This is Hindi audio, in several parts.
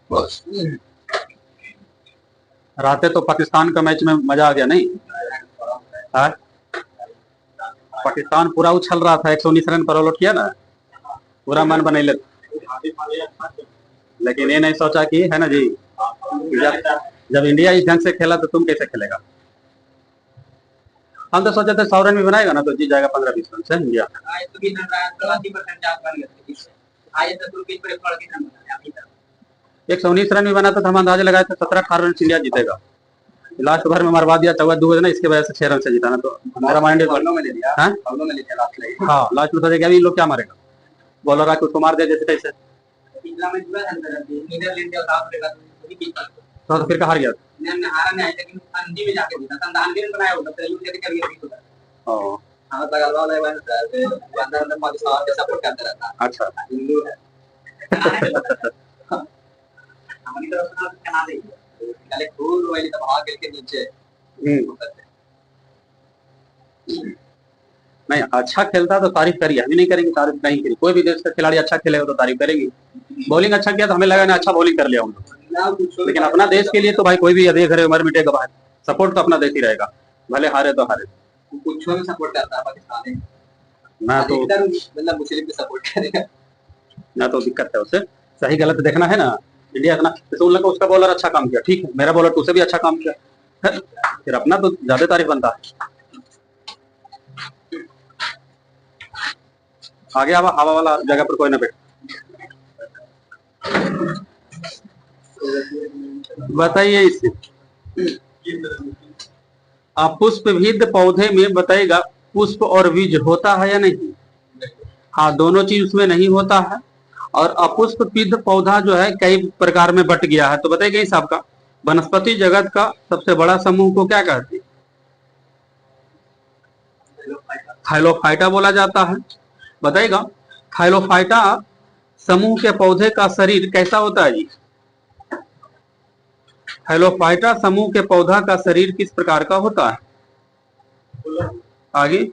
बस रातें तो पाकिस्तान का मैच में मजा आ गया नहीं? हाँ? पाकिस्तान पूरा उछल रहा था, 119 रन पर ऑल आउट किया ना, पूरा मन बनैले। लेकिन ये नहीं सोचा कि है ना जी, जब जब इंडिया इस ढंग से खेला तो तुम कैसे खेलेगा। हम तो सोचे थे 100 रन भी बनाएगा ना तो जीत जाएगा 15-20 रन से इंडिया। 119 रन भी बनाता था, हम अंदाजा लगाए थे 17-18 रन से इंडिया जीतेगा। लास्ट ओवर में मरवा दिया चौका दो ना, इसके वजह से 6 रन से जीता ना, तो मेरा माइंड हाँ लास्ट में सोचा अभी लोग क्या मारेगा, बॉलर आके उसको मार दे जैसे तैसे, तो फिर हार गया। अच्छा नहीं अच्छा खेलता तो तारीफ करिए, हम ही नहीं करेंगे तारीफ, नहीं करी। कोई भी देश का खिलाड़ी अच्छा खेलेगा तो तारीफ करेंगे। बॉलिंग अच्छा किया तो हमें लगा ना अच्छा बॉलिंग कर लिया हम लोग, लेकिन अपना देश के लिए तो भाई कोई भी देख रहे मर मिटेगा बाहर, सपोर्ट तो अपना देश ही रहेगा, भले हारे तो हारे। कुछ में सपोर्ट करता है पाकिस्तान, मैं तो मतलब मुस्लिम पे सपोर्ट करेगा ना, तो दिक्कत है उससे। सही गलत देखना है ना, इंडिया इतना तो उन लोग का उसका बॉलर अच्छा काम किया, ठीक है, मेरा बॉलर तो उसे भी अच्छा काम किया, फिर अपना तो ज्यादा तारीफ बनता है। आगे हवा वाला जगह पर कोई ना बैठ। बताइए इससे आप पुष्पविद पौधे में बताइएगा पुष्प और बीज होता है या नहीं? हाँ दोनों चीज उसमें नहीं होता है। और अपुष्पविद पौधा जो है कई प्रकार में बट गया है, तो बताइए इस आपका वनस्पति जगत का सबसे बड़ा समूह को क्या कहते हैं? थाइलोफाइटा बोला जाता है। बताइएगा थाइलोफाइटा समूह के पौधे का शरीर कैसा होता है जी? थाइलोफाइटा समूह के पौधा का शरीर किस प्रकार का होता है? आगे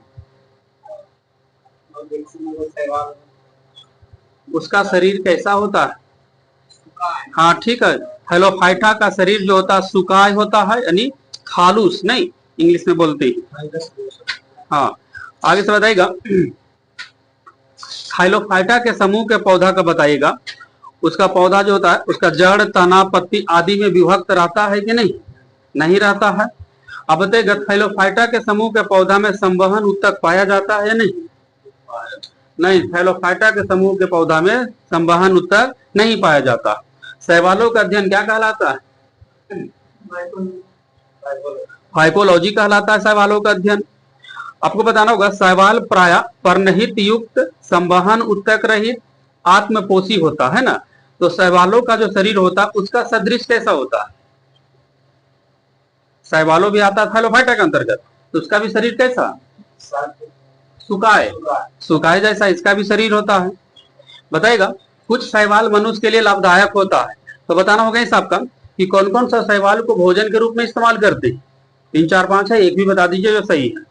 उसका शरीर कैसा होता है? हाँ ठीक है, थाइलोफाइटा का शरीर जो होता है सुकाय होता है, यानी खालूस नहीं इंग्लिश में बोलते हैं। हाँ आगे से बताइएगा थाइलोफाइटा के समूह के पौधा का बताइएगा, उसका पौधा जो होता है उसका जड़ तना पत्ती आदि में विभक्त रहता है कि नहीं? नहीं रहता है। अब बताइएगा थाइलोफाइटा के समूह के पौधा में संवहन उत्तक पाया जाता है या नहीं? नहीं, थाइलोफाइटा के समूह के पौधा में संवहन उत्तक नहीं पाया जाता। शैवालों का अध्ययन क्या कहलाता है? फाइकोलॉजी कहलाता है शैवालों का अध्ययन। आपको बताना होगा शैवाल प्राय पर्णहित युक्त संवहन उत्तक रहित आत्मपोषी होता है ना, तो शैवालों का जो शरीर होता है उसका सदृश कैसा होता है? शैवालों भी आता है थाइलोफाइटा के अंतर्गत, तो उसका भी शरीर कैसा? सुकाय, सुकाय जैसा इसका भी शरीर होता है। बताएगा कुछ शैवाल मनुष्य के लिए लाभदायक होता है, तो बताना होगा इस आपका कि कौन कौन सा शैवाल को भोजन के रूप में इस्तेमाल करते हैं? 3 4 5 है, एक भी बता दीजिए जो सही है।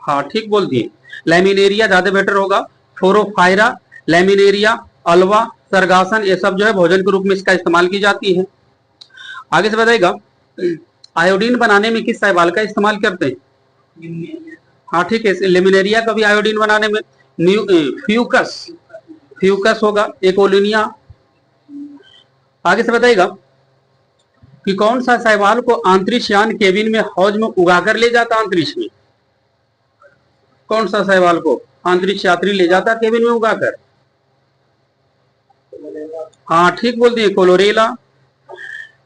हाँ ठीक बोल दिए, लैमिनेरिया ज्यादा बेटर होगा, फोरोफायरा, लैमिनेरिया, अल्वा, सरगासन, ये सब जो है भोजन के रूप में इसका इस्तेमाल की जाती है। आगे से बताइएगा आयोडीन बनाने में किस शैवाल का इस्तेमाल करते हैं? हाँ ठीक है, लेमिनेरिया का भी आयोडीन बनाने में फ्यूकस, फ्यूकस होगा, एकोलिनिया। आगे से बताइएगा कि कौन सा शैवाल को अंतरिक्ष यान केबिन में हौज में उगाकर ले जाता अंतरिक्ष में? कौन सा शैवाल को अंतरिक्ष यात्री ले जाता केबिन में उगाकर? हाँ ठीक बोल दिए, कोलोरेला।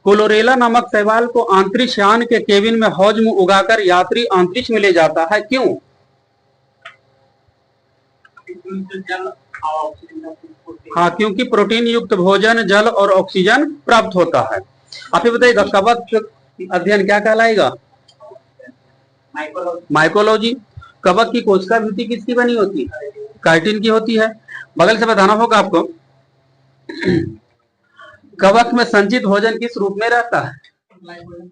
कोलोरेला नामक शैवाल को अंतरिक्ष यान के केबिन में हौज में उगाकर यात्री अंतरिक्ष में ले जाता है, क्यों? हाँ क्योंकि प्रोटीन युक्त भोजन जल और ऑक्सीजन प्राप्त होता है। आप ये बताइएगा कवक अध्ययन क्या कहलाएगा? माइकोलॉजी। कवक की कोशिका भित्ति किसकी बनी होती है? काइटिन की होती है। बगल से बताना होगा आपको कवक में संचित भोजन किस रूप में रहता है?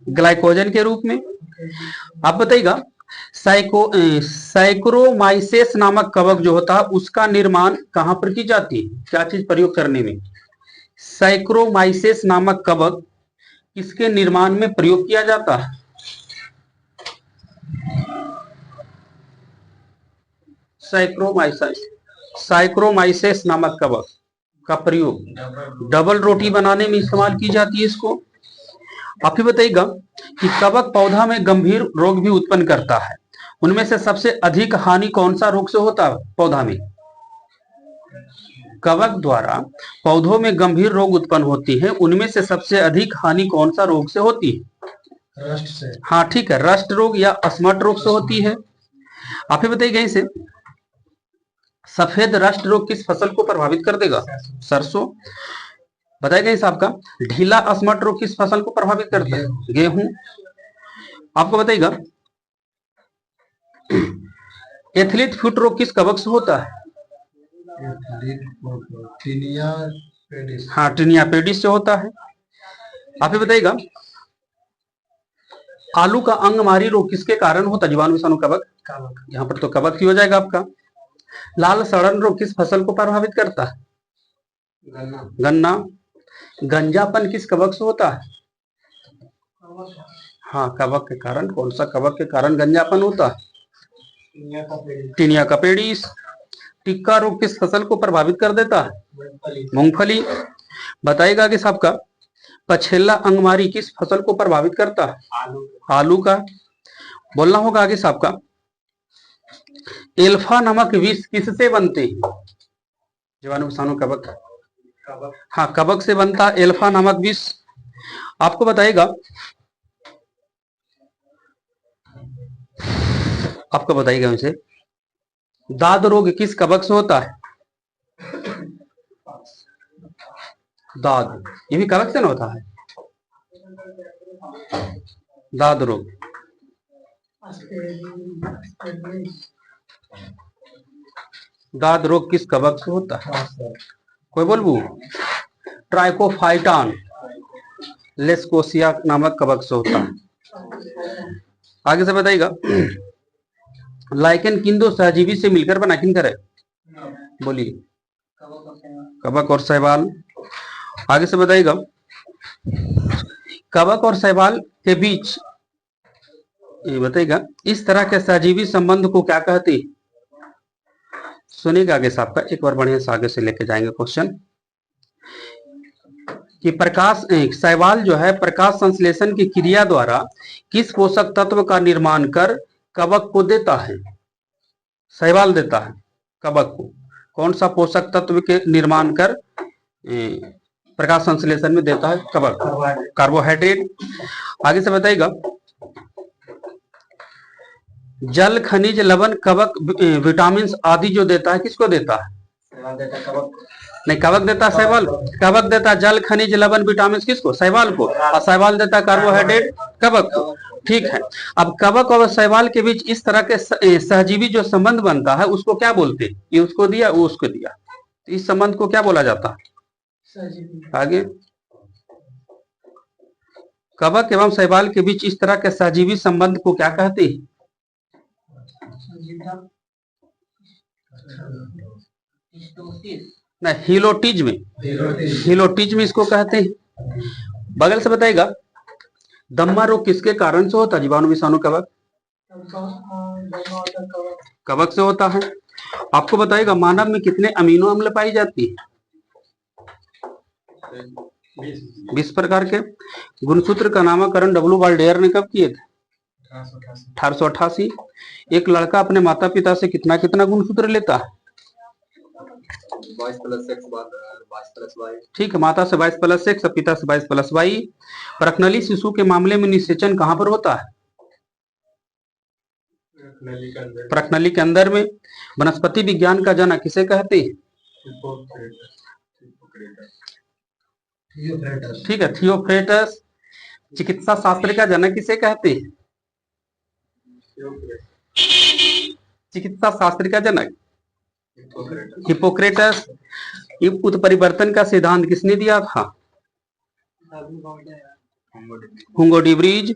ग्लाइकोजन के रूप में। आप बताइएगा साइक्रोमाइसेस नामक कवक जो होता है उसका निर्माण कहां पर की जाती है? क्या चीज प्रयोग करने में? साइक्रोमाइसेस नामक कवक किसके निर्माण में प्रयोग किया जाता है? साइक्रोमाइसेस नामक कवक का प्रयोग डबल रोटी बनाने में इस्तेमाल की जाती है इसको। आप ही बताइएगा कि कवक पौधा में गंभीर रोग भी उत्पन्न करता है, उनमें से सबसे अधिक हानि कौन सा रोग से होता है पौधा में? कवक द्वारा पौधों में गंभीर रोग उत्पन्न होती है, उनमें से सबसे अधिक हानि कौन सा रोग से होती है? रस्ट से। हाँ ठीक है, रस्ट रोग या अस्मट रोग से होती है। आप ही बताइएगा इसे, सफेद रस्ट रोग किस फसल को प्रभावित कर देगा? सरसों। बताइएगा इस आपका, ढीला अस्मट रोग किस फसल को प्रभावित करता है? गेहूं। आपको बताइएगा एथलीट फुट रोग किस कवक से होता है? हाँ टीनिया पेडिस से होता है। आप ही बताइएगा आलू का अंगमारी रोग किसके कारण होता है? जीवाणु विषाणु कवक। यहाँ पर तो कवक ही हो जाएगा आपका। लाल सड़न रोग किस फसल को प्रभावित करता है? गन्ना। गंजापन किस कवक से होता है? हाँ कवक के कारण, कौन सा कवक के कारण गंजापन होता है? टीनिया कपेडिस। टिक्का रोग किस फसल को प्रभावित कर देता है? मूंगफली। बताइएगा कि सबका पछेला अंगमारी किस फसल को प्रभावित करता है? आलू का। बोलना होगा आगे सबका, एल्फा नामक विष किससे बनते हैं? जीवाणु विषाणु कवक। हाँ कवक से बनता है एल्फा नामक विष। आपको बताइएगा, आपको बताइएगा उसे, दाद रोग किस कवक से होता है? दाद, ये भी कवक से ना होता है? दाद रोग। दाद रोग किस कवक से होता है? कोई बोलबू? ट्राइकोफाइटान लेस्कोसिया नामक कवक से होता है। आगे से बताइएगा, लाइकेन किन दो सहजीवी से मिलकर बना, किन करे? बोलिए। कवक और शैवाल। आगे से बताइएगा, कवक और शैवाल के बीच ये बताइएगा इस तरह के सहजीवी संबंध को क्या कहते हैं? सुनिएगा आगे से आपका, एक बार बढ़िया से आगे से लेके जाएंगे क्वेश्चन कि प्रकाश शैवाल जो है प्रकाश संश्लेषण की क्रिया द्वारा किस पोषक तत्व का निर्माण कर कवक को देता है? शैवाल देता है कवक को कौन सा पोषक तत्व के निर्माण कर प्रकाश संश्लेषण में देता है कवक? कार्बोहाइड्रेट। आगे से बताइएगा, जल खनिज लवण कवक विटामिन आदि जो देता है किसको देता है? नहीं कवक देता है शैवाल। कवक देता है जल खनिज लवण विटामिन किसको? शैवाल को। और शैवाल देता है कार्बोहाइड्रेट कवक को। ठीक है, अब कवक और शैवाल के बीच इस तरह के सहजीवी जो संबंध बनता है उसको क्या बोलते हैं? ये उसको दिया वो उसको दिया, इस संबंध को क्या बोला जाता है? आगे, कवक एवं शैवाल के बीच इस तरह के सहजीवी संबंध को क्या कहते हैं? नहीं हिलोटिज्म। हिलोटिज्म इसको कहते हैं। बगल से बताएगा, दम्मा रोग किसके कारण से होता है? जीवाणु विषाणु कवक। कवक से होता है। आपको बताएगा मानव में कितने अमीनो अम्ल पाई जाती है? 20 प्रकार के। गुणसूत्र का नामकरण डब्ल्यू वाल्डेयर ने कब किए थे? 1888। एक लड़का अपने माता पिता से कितना कितना गुणसूत्र लेता है? 22+6 ठीक है, माता से 22+6 पिता से 22+22। प्रकनली शिशु के मामले में निषेचन कहां पर होता है? प्रकनली के अंदर में। वनस्पति विज्ञान का जनक किसे कहते हैं? ठीक है, थियोफ्रेटस। चिकित्सा शास्त्र का जनक किसे कहते हैं? चिकित्सा शास्त्र का जनक हिपोक्रेटस। उत्परिवर्तन का सिद्धांत किसने दिया था? हुंगो डी ब्रिज।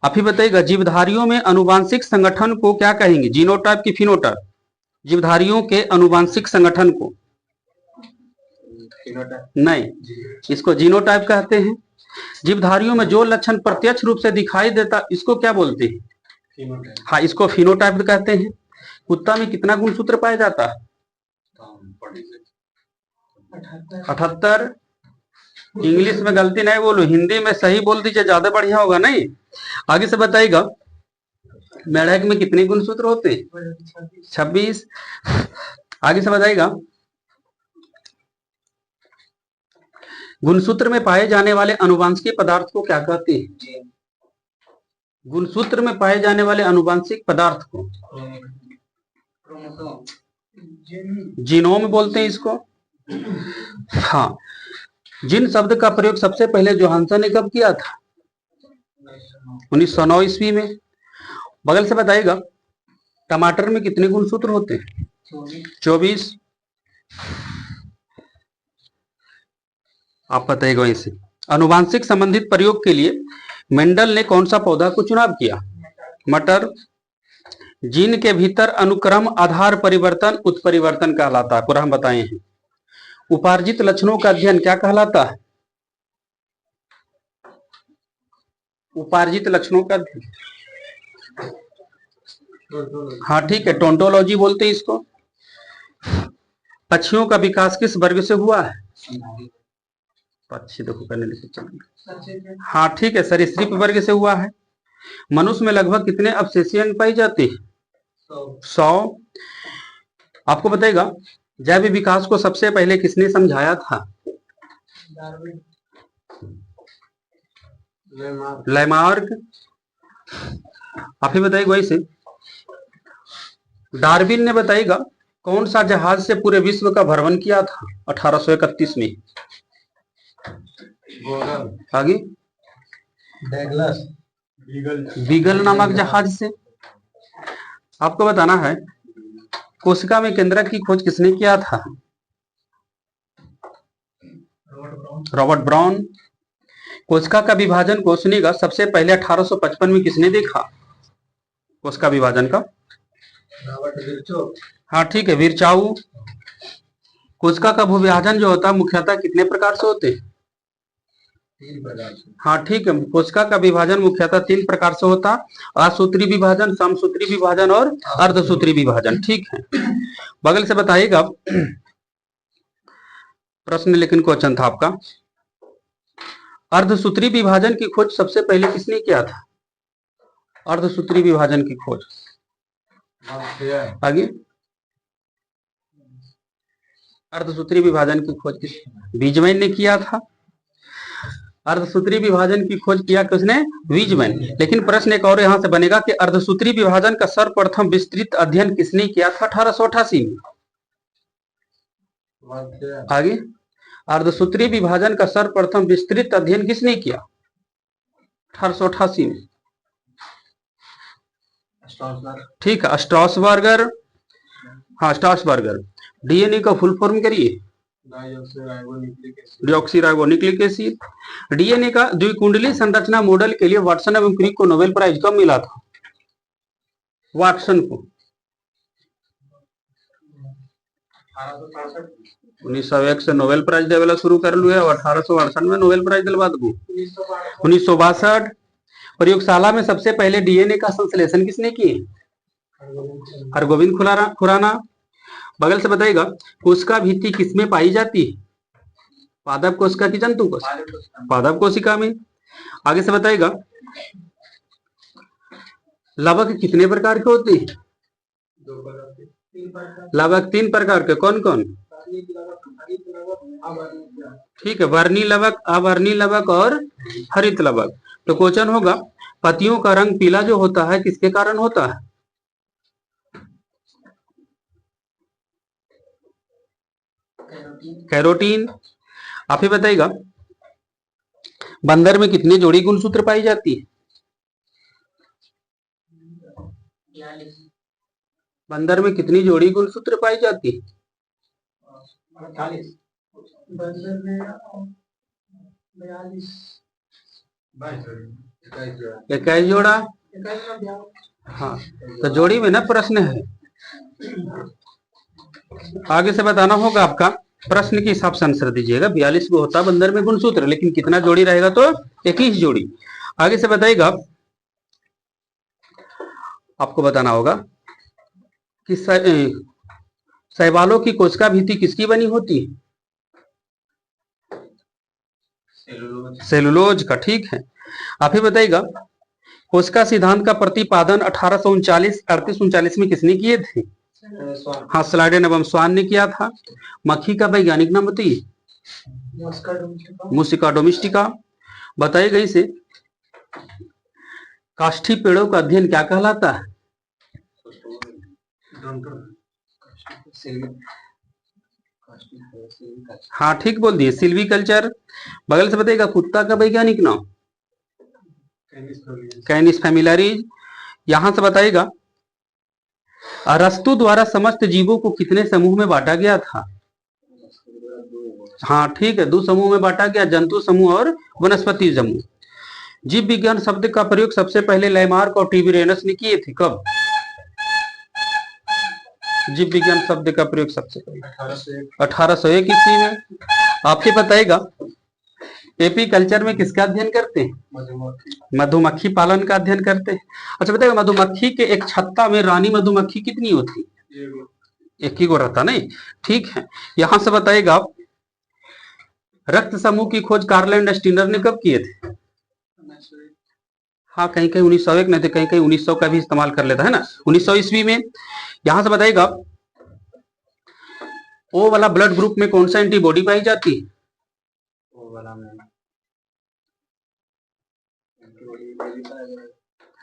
अभी बताइएगा, जीवधारियों में अनुवांशिक संगठन को क्या कहेंगे? जीनोटाइप की फिनोटाइप? जीवधारियों के अनुवांशिक संगठन को नहीं, इसको जीनोटाइप कहते हैं। जीवधारियों में जो लक्षण प्रत्यक्ष रूप से दिखाई देता इसको क्या बोलते हैं? हाँ, इसको फिनोटाइप कहते हैं। कुत्ता में कितना गुणसूत्र पाया जाता है? 78। इंग्लिश में गलती नहीं बोलो, हिंदी में सही बोल दीजिए, ज्यादा बढ़िया होगा। नहीं, आगे से बताइएगा मेढक में कितने गुणसूत्र होते हैं? 26। आगे से बताइएगा गुणसूत्र में पाए जाने वाले अनुवांशिक पदार्थ को क्या कहते हैं? गुणसूत्र में पाए जाने वाले अनुवांशिक पदार्थ को जीनोम बोलते हैं इसको। हाँ, जिन शब्द का प्रयोग सबसे पहले जोहानसन ने कब किया था? 1909 ईस्वी में। बगल से बताइएगा टमाटर में कितने गुणसूत्र होते हैं? 24। आप बताइएगा इसे। अनुवांशिक संबंधित प्रयोग के लिए मेंडल ने कौन सा पौधा को चुनाव किया? मटर। जीन के भीतर अनुक्रम आधार परिवर्तन उत्परिवर्तन कहलाता है, पूरा हम बताए हैं। उपार्जित लक्षणों का अध्ययन क्या कहलाता है? उपार्जित लक्षणों का अध्ययन, हाँ ठीक है, टोंटोलॉजी बोलते हैं इसको। पक्षियों का विकास किस वर्ग से हुआ है? पक्षी देखो करने लिखे, हाँ ठीक है, सरीसृप वर्ग से हुआ है। मनुष्य में लगभग कितने अवशेषीय अंग पाई जाती है? 100। आपको बताएगा जैव विकास को सबसे पहले किसने समझाया था? लैमार्क। आप ही बताइएगा वैसे डार्विन ने बताइएगा कौन सा जहाज से पूरे विश्व का भ्रमण किया था 1831 में? आगे बीगल नामक जहाज से। आपको बताना है कोशिका में केंद्रक की खोज किसने किया था? Robert brown. कोशिका का विभाजन कोशिका का सबसे पहले 1855 में किसने देखा? कोशिका विभाजन का, हाँ ठीक है, विरचाऊ। कोशिका का भूविभाजन जो होता है मुख्यतः कितने प्रकार से होते हैं? 3 प्रकार से। हाँ ठीक है, कोशिका का विभाजन मुख्यतः 3 प्रकार से होता, असूत्री विभाजन, समसूत्री विभाजन और अर्धसूत्री विभाजन। ठीक है, बगल से बताइएगा प्रश्न लेकिन क्वेश्चन था आपका, अर्धसूत्री विभाजन की खोज सबसे पहले किसने किया था? अर्धसूत्री विभाजन की खोज आगे, अर्धसूत्री विभाजन की खोज किस वीजमैन ने किया था। अर्धसूत्री विभाजन की खोज किया किसने? वीजमैन। लेकिन प्रश्न एक और यहां से बनेगा कि अर्धसूत्री विभाजन का सर्वप्रथम विस्तृत अध्ययन किसने किया था 1888 में? आगे, अर्धसूत्री विभाजन का सर्वप्रथम विस्तृत अध्ययन किसने किया 1888 में? ठीक है, स्ट्रासबर्गर। हाँ, स्ट्रासबर्गर। डीएनए का फुल फॉर्म करिए, डीऑक्सीराइबोन्यूक्लिक एसिड। डीएनए का द्विकुंडली संरचना मॉडल के लिए वाटसन एवं क्रिक को नोबेल प्राइज कब मिला था? वाटसन को 1901 से नोबेल प्राइज देवेला शुरू कर लिया, 1868 में नोबेल प्राइज दिलवा दो। 1962 प्रयोगशाला में सबसे पहले डीएनए का संश्लेषण किसने किए? हरगोविंद खुराना। बगल से बताइएगा कोशिका भित्ति किसमें पाई जाती है? पादप कोशिका की जंतु कोशिका? पादप कोशिका में। आगे से बताइएगा लवक कितने प्रकार के होते हैं? लवक 3 प्रकार के, कौन कौन? ठीक है, वर्णी लवक, अवर्णी लवक और हरित लवक। तो क्वेश्चन होगा पत्तियों का रंग पीला जो होता है किसके कारण होता है? कैरोटीन। आप ही बताइएगा बंदर में कितनी जोड़ी गुणसूत्र पाई जाती है? बंदर में कितनी जोड़ी गुणसूत्र पाई जाती है? 21 जोड़ा। हाँ, तो जोड़ी में ना प्रश्न है। आगे से बताना होगा आपका प्रश्न के हिसाब से आंसर दीजिएगा। 42 को होता है बंदर में गुणसूत्र, लेकिन कितना जोड़ी रहेगा तो 21 जोड़ी। आगे से बताइएगा, आपको बताना होगा कि शैवालों की कोशिका भित्ति किसकी बनी होती है? सेलुलोज का। ठीक है, आप ही बताइएगा, कोशिका सिद्धांत का प्रतिपादन 1839 3839 में किसने किए थे? हाँ, स्लाइडेन एवं स्वान ने किया था। मक्खी का वैज्ञानिक नाम बताइए। मुस्टिका डोमेस्टिका। बताइएगा इसे, काष्ठी पेड़ों का अध्ययन क्या कहलाता है? हाँ, ठीक बोल दिए, सिल्वीकल्चर। बगल से बताइएगा, कुत्ता का वैज्ञानिक नाम? कैनिस फैमिलियारिस। यहां से बताइएगा, अरस्तु द्वारा समस्त जीवों को कितने समूह में बांटा गया था? हाँ ठीक है, 2 समूह में बांटा गया, जंतु समूह और वनस्पति समूह। जीव विज्ञान शब्द का प्रयोग सबसे पहले लैमार्क और टिबरेनस ने किए थे। कब? जीव विज्ञान शब्द का प्रयोग सबसे पहले 1801 ईस्वी में। आपके बताएगा, एपी कल्चर में किसका अध्ययन करते हैं? मधुमक्खी पालन का अध्ययन करते हैं। अच्छा बताइएगा, मधुमक्खी के एक छत्ता में रानी मधुमक्खी कितनी होती? एक ही को रहता नहीं। ठीक है, यहां से बताइएगा, रक्त समूह की खोज कार्ल एंड स्टीनर ने कब किए थे? हाँ, कहीं कहीं 1901 नहीं थे, कहीं कहीं 1900 का भी इस्तेमाल कर लेता है ना, 1900 ईस्वी में। यहां से बताइएगा, ओ वाला ब्लड ग्रुप में कौन सा एंटीबॉडी पाई जाती है?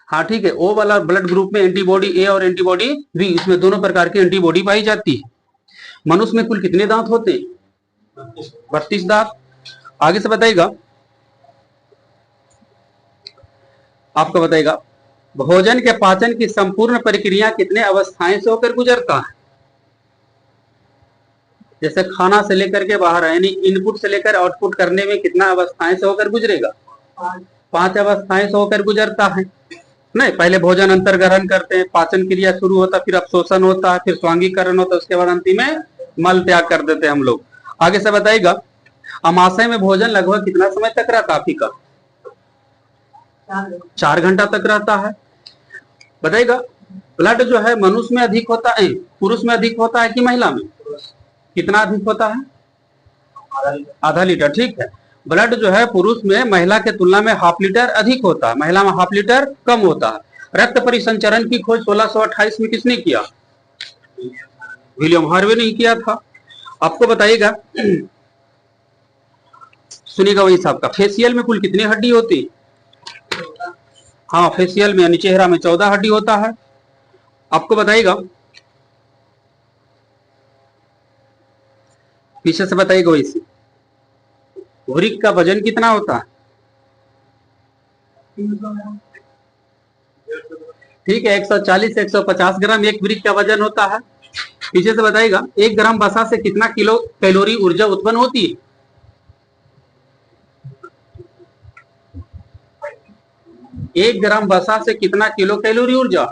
हाँ ठीक है, ओ वाला ब्लड ग्रुप में एंटीबॉडी ए और एंटीबॉडी बी, इसमें दोनों प्रकार की एंटीबॉडी पाई जाती है। मनुष्य में कुल कितने दांत होते हैं? 32 दांत। आगे से बताइएगा, आपको बताइएगा, भोजन के पाचन की संपूर्ण प्रक्रिया कितने अवस्थाएं से होकर गुजरता है? जैसे खाना से लेकर के बाहर, यानी इनपुट से लेकर आउटपुट करने में कितना अवस्थाएं से होकर गुजरेगा? 5 अवस्थाएं से होकर गुजरता है। नहीं, पहले भोजन अंतर ग्रहण करते हैं, पाचन क्रिया शुरू होता है, फिर अवशोषण होता है, फिर स्वांगीकरण होता है, उसके बाद अंतिम में मल त्याग कर देते हैं हम लोग। आगे से बताइएगा, अमाशय में भोजन लगभग कितना समय तक रहता है आपकी का? 4 घंटा तक रहता है। बताइएगा, ब्लड जो है मनुष्य में अधिक होता है, पुरुष में अधिक होता है कि महिला में? कितना अधिक होता है? आधा लीटर। ठीक है, ब्लड जो है पुरुष में महिला के तुलना में ½ लीटर अधिक होता है, महिला में ½ लीटर कम होता है। रक्त परिसंचरण की खोज 1628 में किसने किया? विलियम हार्वे ने किया था। आपको बताइएगा, सुनिएगा वही साहब का, फेसियल में कुल कितनी हड्डी होती? हाँ, फेसियल में यानी चेहरा में 14 हड्डी होता है। आपको बताइएगा, पीछे से बताइएगा वैसे, वृक्क का वजन कितना होता है? ठीक है, 140 से 150 ग्राम एक वृक्क का वजन होता है। पीछे से बताइएगा, 1 ग्राम वसा से कितना किलो कैलोरी ऊर्जा उत्पन्न होती है? 1 ग्राम वसा से कितना किलो कैलोरी ऊर्जा?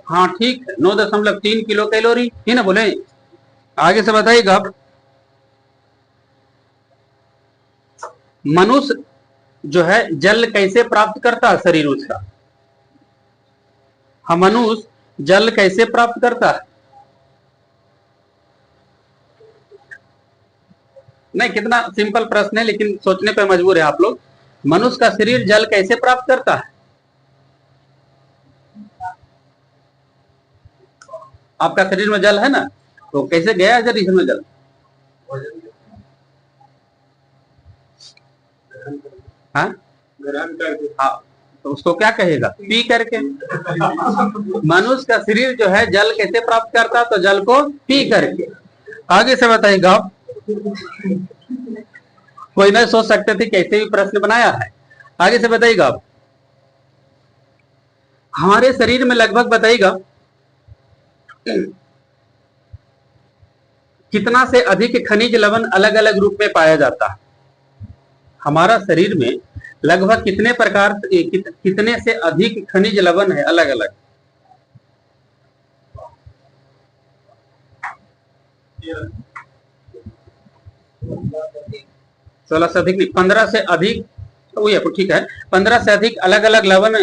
हाँ ठीक है, 9.3 किलो कैलोरी ही ना बोले। आगे से बताइएगा, मनुष्य जो है जल कैसे प्राप्त करता है शरीर उसका? हम मनुष्य जल कैसे प्राप्त करता है? नहीं, कितना सिंपल प्रश्न है, लेकिन सोचने पे मजबूर है आप लोग। मनुष्य का शरीर जल कैसे प्राप्त करता है? आपका शरीर में जल है ना, तो कैसे गया शरीर में जल? हाँ, हाँ, तो उसको क्या कहेगा? पी करके। मनुष्य का शरीर जो है जल कैसे प्राप्त करता है? तो जल को पी करके। आगे से बताइएगा, कोई नहीं सोच सकते थे कैसे भी प्रश्न बनाया है। आगे से बताइएगा, हमारे शरीर में लगभग बताइएगा कितना से अधिक खनिज लवण अलग अलग रूप में पाया जाता है? हमारा शरीर में लगभग कितने प्रकार कितने से अधिक खनिज लवण है अलग अलग? 16 से अधिक नहीं, 15 से अधिक, तो वही है, ठीक है। 15 से अधिक अलग अलग लवण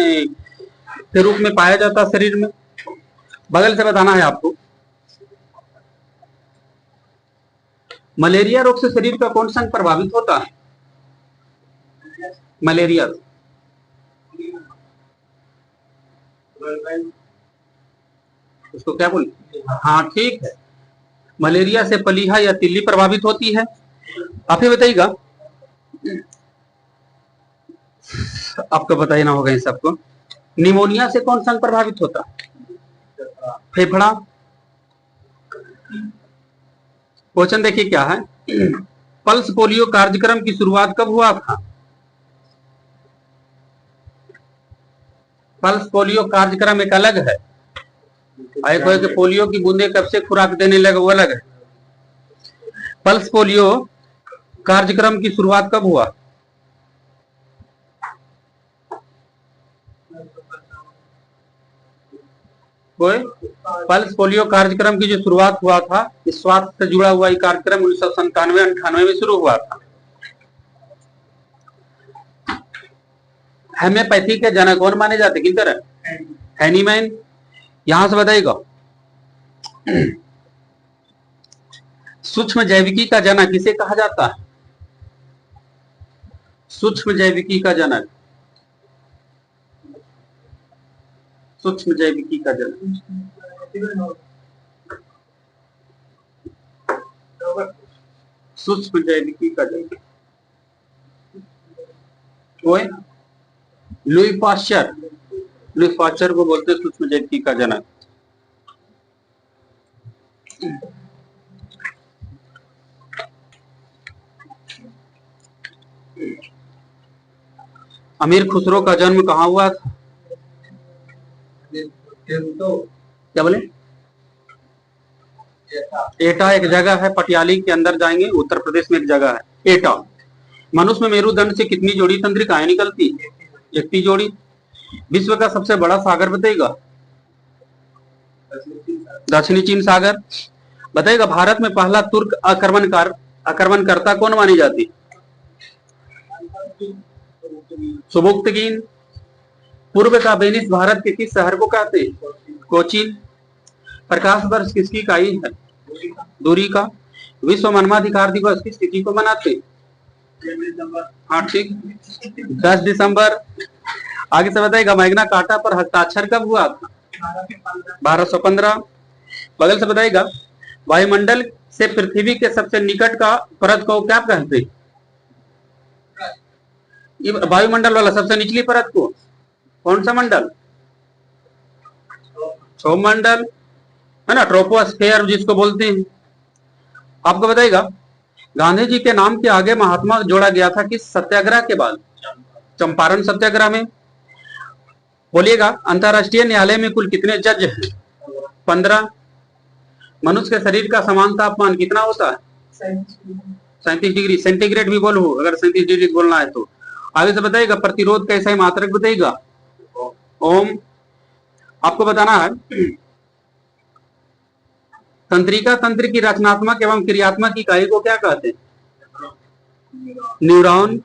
के रूप में पाया जाता है शरीर में। बगल से बताना है आपको, मलेरिया रोग से शरीर का कौन सा अंग प्रभावित होता है? मलेरिया, उसको क्या बोलते? हाँ ठीक है, मलेरिया से पलीहा या तिल्ली प्रभावित होती है। आप ही बताइएगा, आपको पता ही ना होगा इन सबको। निमोनिया से कौन सा अंग प्रभावित होता है? फेफड़ा। क्वेश्चन देखिए क्या है, पल्स पोलियो कार्यक्रम की शुरुआत कब हुआ था? पल्स पोलियो कार्यक्रम एक अलग है, एक है कि पोलियो की बूंदे कब से खुराक देने लगे, वो अलग है। पल्स पोलियो कार्यक्रम की शुरुआत कब हुआ? कोई? पल्स पोलियो कार्यक्रम की जो शुरुआत हुआ था, इस स्वास्थ्य से जुड़ा हुआ ये कार्यक्रम 1997-98 में शुरू हुआ था। हेम्योपैथी के जनक कौन माने जाते? किधर है? हैनीमैन। यहां से बताइएगा, सूक्ष्म जैविकी का जनक किसे कहा जाता है? सूक्ष्म जैविकी का जनक, सूक्ष्म जैविकी का जनक, सूक्ष्म जैविकी का जनक कोई? Louis Pasteur. लुई पाश्चर को बोलते हैं सूक्ष्म जैविकी का जनक। अमीर खुसरो का जन्म कहाँ हुआ था? क्या बोले? एटा एक जगह है, पटियाली के अंदर जाएंगे, उत्तर प्रदेश में एक जगह है एटा। मनुष्य में मेरुदंड से कितनी जोड़ी तंत्रिकाएं निकलती? 81 जोड़ी। विश्व का सबसे बड़ा सागर बताइएगा? दक्षिणी चीन सागर। बताइएगा, भारत में पहला तुर्क आक्रमणकर्ता कौन मानी जाती? सुबुक्तगीन। पूर्व का वेनिस भारत के किस शहर को कहते हैं? कोचीन। प्रकाश वर्ष किसकी इकाई है? दूरी का। विश्व मानवाधिकार दिवस किस तिथि को मनाते? हाँ ठीक, 10 दिसंबर। आगे से बताइएगा, मैग्ना कार्टा पर हस्ताक्षर कब हुआ था? 1215। बगल से बताइएगा, वायुमंडल से पृथ्वी के सबसे निकट का परत को क्या कहते हैं? वायुमंडल वाला सबसे निचली परत को कौन सा मंडल? सौमंडल है ना, ट्रोपोस्फेयर जिसको बोलते हैं। आपको बताइएगा, गांधी जी के नाम के आगे महात्मा जोड़ा गया था किस सत्याग्रह के बाद? चंपारण सत्याग्रह में। बोलिएगा, अंतरराष्ट्रीय न्यायालय में कुल कितने जज हैं? 15। मनुष्य के शरीर का समान तापमान कितना होता है? 37 डिग्री सेंटीग्रेड भी बोलो अगर 37 डिग्री बोलना है तो। आगे से बताइएगा, प्रतिरोध कैसा है मात्रक बताइएगा? ओम। आपको बताना है, तंत्रिका तंत्र की रचनात्मक एवं क्रियात्मक इकाई को क्या कहते हैं? न्यूरॉन।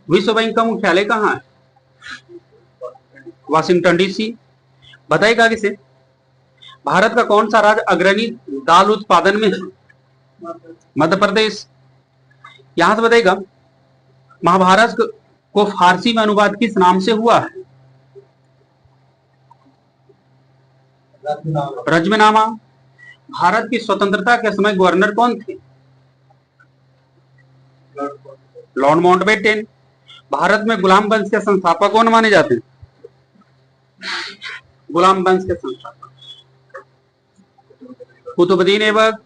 विश्व बैंक का मुख्यालय कहाँ है? Washington DC. बताइएगा आगे से, भारत का कौन सा राज्य अग्रणी दाल उत्पादन में है? मध्य प्रदेश। यहां से बताइएगा, महाभारत को फारसी में अनुवाद किस नाम से हुआ है? रज्मनामा। भारत की स्वतंत्रता के समय गवर्नर कौन थे? Lord Mountbatten. भारत में गुलाम वंश के संस्थापक कौन माने जाते हैं? गुलाम वंश के संस्थापक कुतुबुद्दीन ऐबक।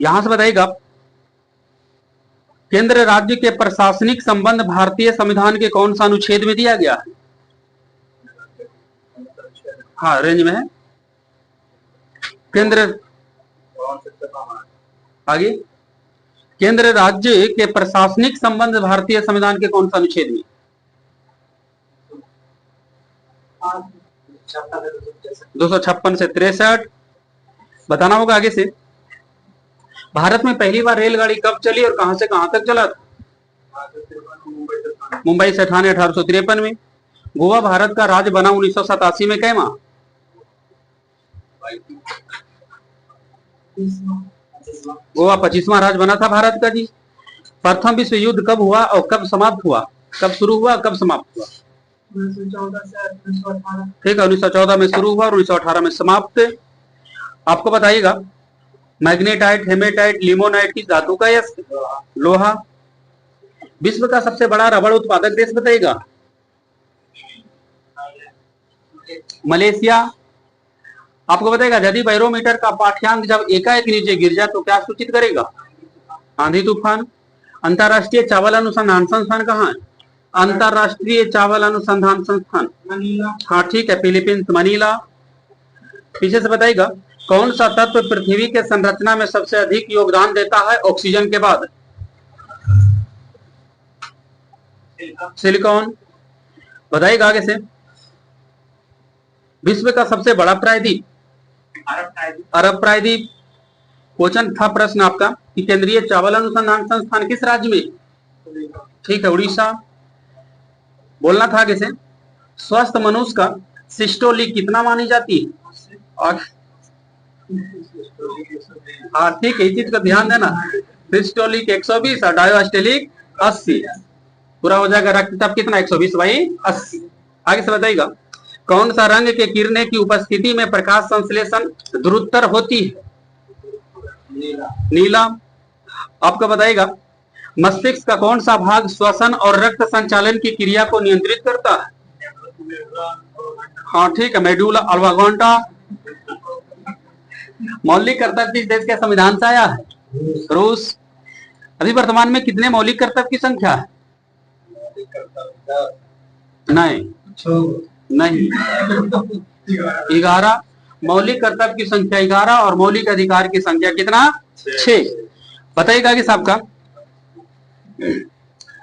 यहां से बताइएगा, केंद्र राज्य के प्रशासनिक संबंध भारतीय संविधान के कौन सा अनुच्छेद में दिया गया है? हाँ रेंज में है। केंद्र, आगे, केंद्र राज्य के प्रशासनिक संबंध भारतीय संविधान के कौन सा अनुच्छेद में? 256 से 63। बताना होगा आगे से, भारत में पहली बार रेलगाड़ी कब चली और कहां से कहां तक चला था? मुंबई से ठाणे 1853 में। गोवा भारत का राज्य बना 1987 में कैमा? गोवा 25वां राज्य बना था भारत का जी। प्रथम विश्व युद्ध कब हुआ और कब समाप्त हुआ? कब शुरू हुआ कब समाप्त हुआ? 1914 ठीक है, 1914 में शुरू हुआ और 1918 में समाप्त। आपको बताइएगा मैग्नेटाइट, हेमेटाइट, लिमोनाइट किस धातु का? यस, लोहा। विश्व का सबसे बड़ा रबड़ उत्पादक देश बताइएगा? मलेशिया। आपको बताएगा यदि बैरोमीटर का पाठ्यांक जब एकाएक नीचे गिर जाए तो क्या सूचित करेगा? आंधी तूफान। अंतरराष्ट्रीय चावल अनुसंधान संस्थान कहाँ है? अंतरराष्ट्रीय चावल अनुसंधान संस्थान, हाँ ठीक है, फिलीपींस, मनीला। पीछे से बताइएगा कौन सा तत्व पृथ्वी के संरचना में सबसे अधिक योगदान देता है ऑक्सीजन के बाद? सिलिकॉन। बताइएगा आगे से विश्व का सबसे बड़ा प्रायद्वीप? अरब प्रायद्वीप। क्वेश्चन था प्रश्न आपका कि केंद्रीय चावल अनुसंधान संस्थान किस राज्य में? ठीक है, उड़ीसा। बोलना था आगे से स्वस्थ मनुष्य का सिस्टोलिक कितना मानी जाती है? और हाँ ठीक है, इस चीज का ध्यान देना। सिस्टोलिक 120 और डायोस्टेलिक 80। पूरा हो जाएगा रक्तचाप कितना? 120/80। आगे से बताइएगा कौन सा रंग के किरणें की उपस्थिति में प्रकाश संश्लेषण ध्रुवतर होती है? नीला। आपको बताइएगा मस्तिष्क का कौन सा भाग श्वसन और रक्त संचालन की क्रिया को नियंत्रित करता है? हाँ ठीक है, मेडुला ऑब्लांगेटा। मौलिक कर्तव्य किस देश के संविधान से आया है? रूस। अभी वर्तमान में कितने मौलिक कर्तव्य की संख्या है? नहीं 11। मौलिक कर्तव्य की संख्या 11 और मौलिक अधिकार की संख्या कितना? 6। बताइएगा कि साहब का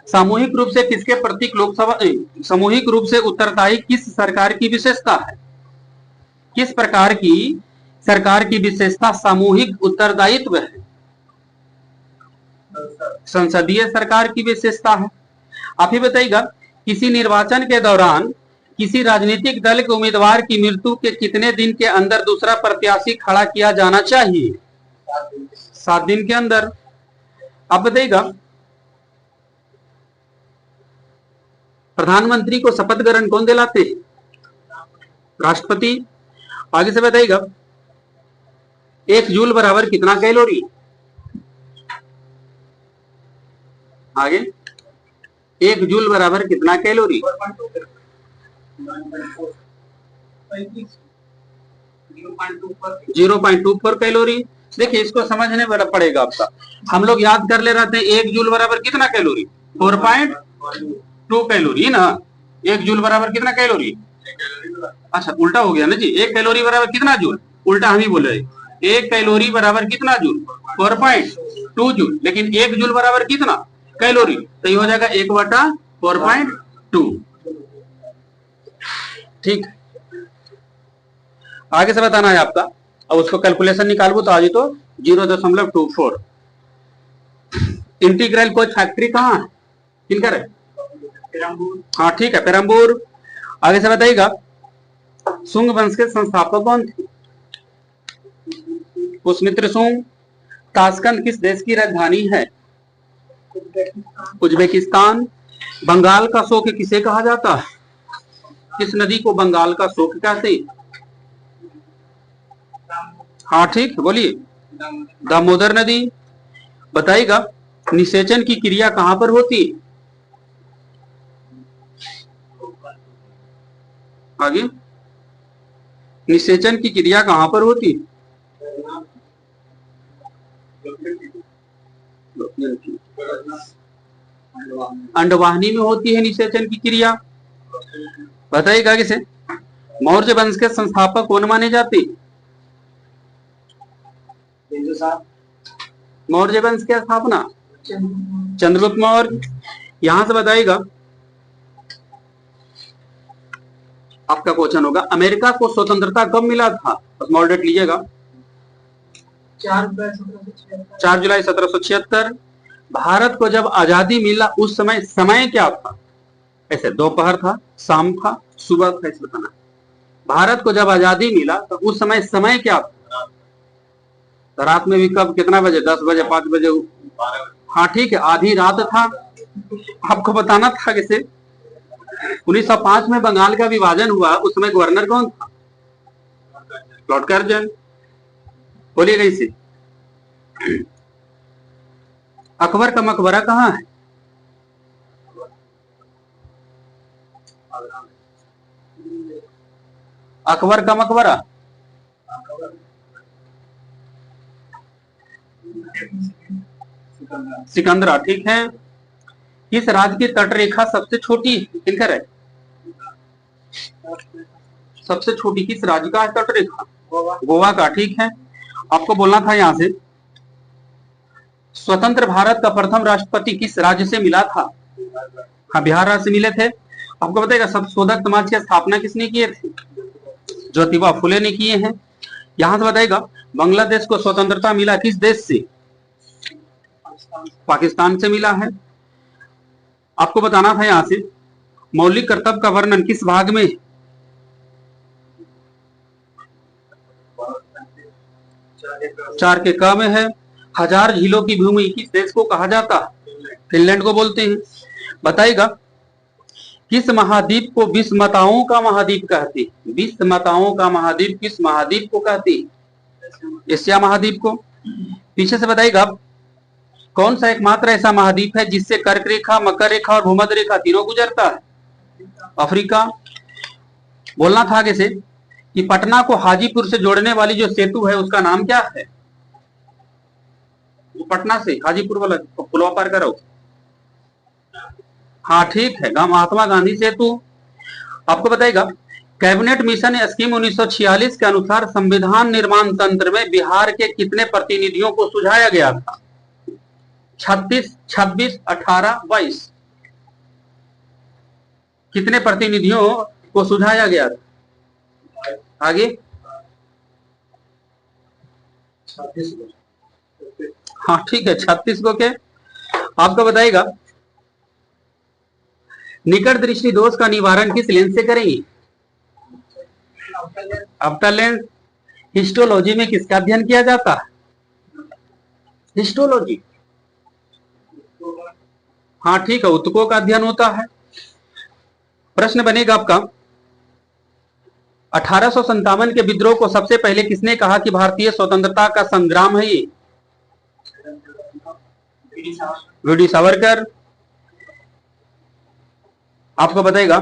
सामूहिक रूप से किसके प्रतीक लोकसभा सामूहिक रूप से उत्तरदायी किस सरकार की विशेषता है? किस प्रकार की सरकार की विशेषता सामूहिक उत्तरदायित्व है? संसदीय सरकार की विशेषता है। आप ही बताइएगा किसी निर्वाचन के दौरान किसी राजनीतिक दल के उम्मीदवार की मृत्यु के कितने दिन के अंदर दूसरा प्रत्याशी खड़ा किया जाना चाहिए? 7 दिन के अंदर। आप बताइएगा प्रधानमंत्री को शपथ ग्रहण कौन दिलाते हैं? राष्ट्रपति। आगे से बताइएगा 1 जूल बराबर कितना कैलोरी? आगे 1 जूल बराबर कितना कैलोरी? 0.24 कैलोरी। देखिए इसको समझने वाला पड़ेगा आपका। हम लोग याद कर ले रहे थे 1 जूल बराबर कितना कैलोरी? 4.2 कैलोरी ना। 1 जूल बराबर कितना कैलोरी? अच्छा उल्टा हो गया ना जी। 1 कैलोरी बराबर कितना जूल? उल्टा हम ही बोल रहे 1 कैलोरी बराबर कितना जूल? 4.2 जूल। लेकिन 1 जूल बराबर कितना कैलोरी? तो ये हो जाएगा 1/4.2। ठीक, आगे से बताना है आपका। अब उसको कैलकुलेशन निकालू तो आज तो 0.24। इंटीग्रल कोच फैक्ट्री कहाँ है? किनकर है? हाँ ठीक है, पेरम्बूर। आगे से बताइएगा सुंग वंश के संस्थापक कौन थे? पुष्यमित्र सुंग। ताशकंद किस देश की राजधानी है? उज्बेकिस्तान। बंगाल का शोक किसे कहा जाता है? किस नदी को बंगाल का शोक कहते? हाँ ठीक, बोलिए। दामोदर नदी। बताइएगा निषेचन की क्रिया कहां पर होती है? आगे निषेचन की क्रिया कहां पर होती? अंडवाहिनी में होती है निषेचन की क्रिया। बताइएगा किसे मौर्य वंश के संस्थापक कौन माने जाते? मौर्य वंश की स्थापना चंद्रगुप्त मौर्य। यहां से बताइएगा आपका क्वेश्चन होगा अमेरिका को स्वतंत्रता कब मिला था? स्मॉल डेट लीजिएगा 4 जुलाई 1776। भारत को जब आजादी मिला उस समय क्या था? ऐसे दोपहर था, शाम था, सुबह था, इसे बताना। भारत को जब आजादी मिला तो उस समय क्या था? रात में भी कब, कितना बजे? 10 बजे, 5 बजे? हाँ ठीक है, आधी रात था। आपको बताना था किसे। 1905 में बंगाल का विभाजन हुआ, उस समय गवर्नर कौन था? Lord Curzon. बोलिएगा इसे। अकबर का मकबरा कहाँ है? अकबर का मकबरा सिकंदरा, ठीक है। किस राज्य की तटरेखा सबसे छोटी है? किनकर है सबसे छोटी? किस राज्य का है तटरेखा? गोवा का, ठीक है। आपको बोलना था यहां से, स्वतंत्र भारत का प्रथम राष्ट्रपति किस राज्य से मिला था? हाँ, बिहार राज्य से मिले थे। आपको बताएगा संशोधक समाज की स्थापना किसने किए थे? ज्योतिबा फुले ने किए हैं। यहां से बताएगा बांग्लादेश को स्वतंत्रता मिला किस देश से? पाकिस्तान से मिला है। आपको बताना था यहां से मौलिक कर्तव्य का वर्णन किस भाग में? 4 के क में है। हजार झीलों की भूमि किस देश को कहा जाता है? फिनलैंड को बोलते हैं। बताइएगा किस महाद्वीप को विस्मताओं का महाद्वीप कहते हैं? विस्मताओं का महाद्वीप किस महाद्वीप को कहते हैं? एशिया महाद्वीप को। पीछे से बताइएगा कौन सा एकमात्र ऐसा महाद्वीप है जिससे कर्क रेखा, मकर रेखा और भूमध्य रेखा तीनों गुजरता है? अफ्रीका। बोलना था आगे से कि पटना को हाजीपुर से जोड़ने वाली जो सेतु है उसका नाम क्या है? पटना से हाजीपुर वाला पुलवा पार करो। हाँ ठीक है, महात्मा गांधी सेतु। आपको बताएगा कैबिनेट मिशन स्कीम 1946 के अनुसार संविधान निर्माण तंत्र में बिहार के कितने प्रतिनिधियों को सुझाया गया था? 36, 26, 18, 22? कितने प्रतिनिधियों को सुझाया गया था? आगे 36। हाँ ठीक है, 36 को के। आपको बताएगा निकट दृष्टि दोष का निवारण किस लेंस से करेंगे? अवतल लेंस। हिस्टोलॉजी में किसका अध्ययन किया जाता है? हिस्टोलॉजी। हाँ ठीक है, उत्तकों का अध्ययन होता है। प्रश्न बनेगा आपका 1857 के विद्रोह को सबसे पहले किसने कहा कि भारतीय स्वतंत्रता का संग्राम है ये? V D Savarkar. आपको बताएगा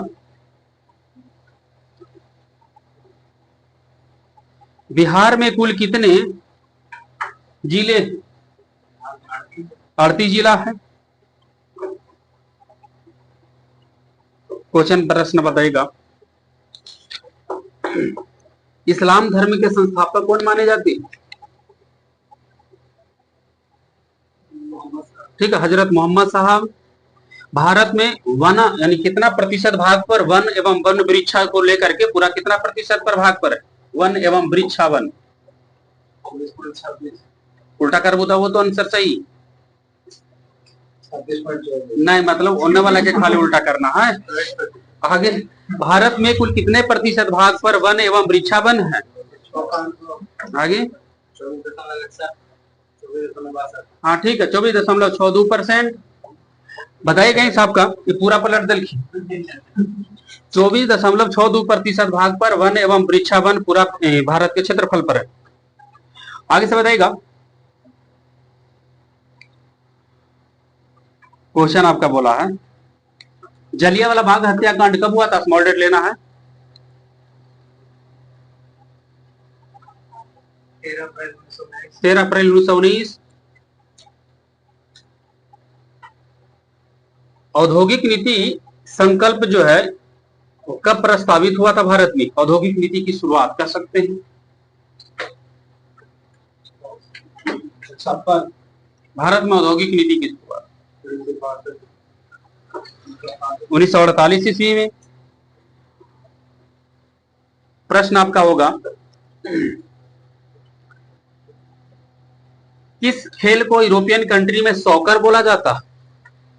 बिहार में कुल कितने जिले? 38 जिला है। क्वेश्चन प्रश्न बताएगा इस्लाम धर्म के संस्थापक कौन माने जाते हैं? ठीक है, हजरत मोहम्मद साहब। भारत में वन यानी कितना प्रतिशत भाग पर वन एवं वन वृक्षा को लेकर के पूरा कितना प्रतिशत पर भाग पर है वन एवं वृक्षावन? उल्टा कर बोता वो तो आंसर सही नहीं, मतलब होने वाला के खाली उल्टा करना है। आगे भारत में कुल कितने प्रतिशत भाग पर वन एवं वृक्षावन है? आगे हाँ ठीक है, 24.62%। बताइए कहीं साहब का ये पूरा पलट दल 24.62% भाग पर वन एवं वृक्षावन पूरा भारत के क्षेत्रफल पर है। आगे से बताइएगा क्वेश्चन आपका बोला है जलियांवाला बाग हत्याकांड कब हुआ था? स्मॉल डेट लेना है। 13 अप्रैल 1919। औद्योगिक नीति संकल्प जो है वो कब प्रस्तावित हुआ था भारत में? औद्योगिक नीति की शुरुआत कर सकते हैं। भारत में औद्योगिक नीति की शुरुआत 1948 ईस्वी में। प्रश्न आपका होगा किस खेल को यूरोपियन कंट्री में सॉकर बोला जाता है?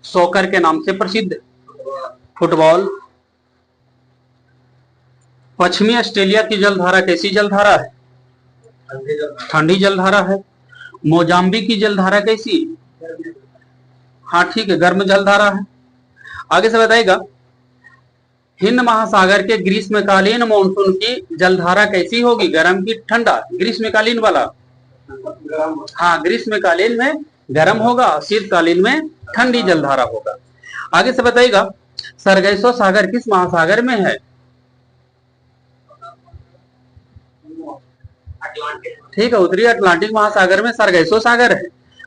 सॉकर के नाम से प्रसिद्ध। फुटबॉल। पश्चिमी ऑस्ट्रेलिया की जलधारा कैसी जलधारा है? ठंडी जलधारा है। मोजाम्बिक की जलधारा कैसी? हाँ ठीक है, गर्म जलधारा है। आगे से बताइएगा, हिंद महासागर के ग्रीष्मकालीन मानसून की जलधारा कैसी होगी? गर्म की ठंडा? ग्रीष्मकालीन वाला, हाँ ग्रीष्मकालीन में गर्म होगा, शीतकालीन में ठंडी जलधारा होगा। आगे से बताइएगा, सरगैसो सागर किस महासागर में है? ठीक है, उत्तरी अटलांटिक महासागर में सरगैसो सागर है।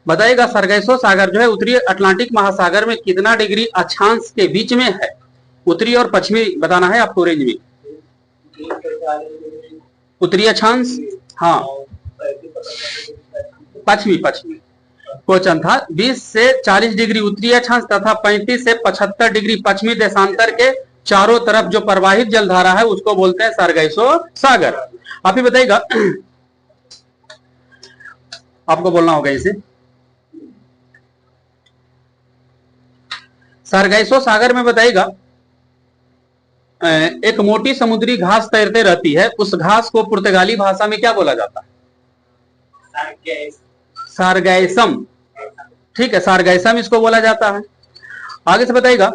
बताइएगा, सरगैसो सागर जो है उत्तरी अटलांटिक महासागर में कितना डिग्री अक्षांश के बीच में है? उत्तरी और पश्चिमी बताना है आपको रेंज में। उत्तरी अक्षांश, हाँ पश्चिमी क्वेश्चन था। 20 से 40 डिग्री उत्तरी अक्षांश तथा 35 से 75 डिग्री पश्चिमी देशांतर के चारों तरफ जो प्रवाहित जलधारा है उसको बोलते हैं सरगैसो सागर। आप ही बताइएगा, आपको बोलना होगा इसे। सरगैसो सागर में बताइएगा, एक मोटी समुद्री घास तैरते रहती है, उस घास को पुर्तगाली भाषा में क्या बोला जाता है? सारगैसम। ठीक है, सारगैसम इसको बोला जाता है। आगे से बताइएगा,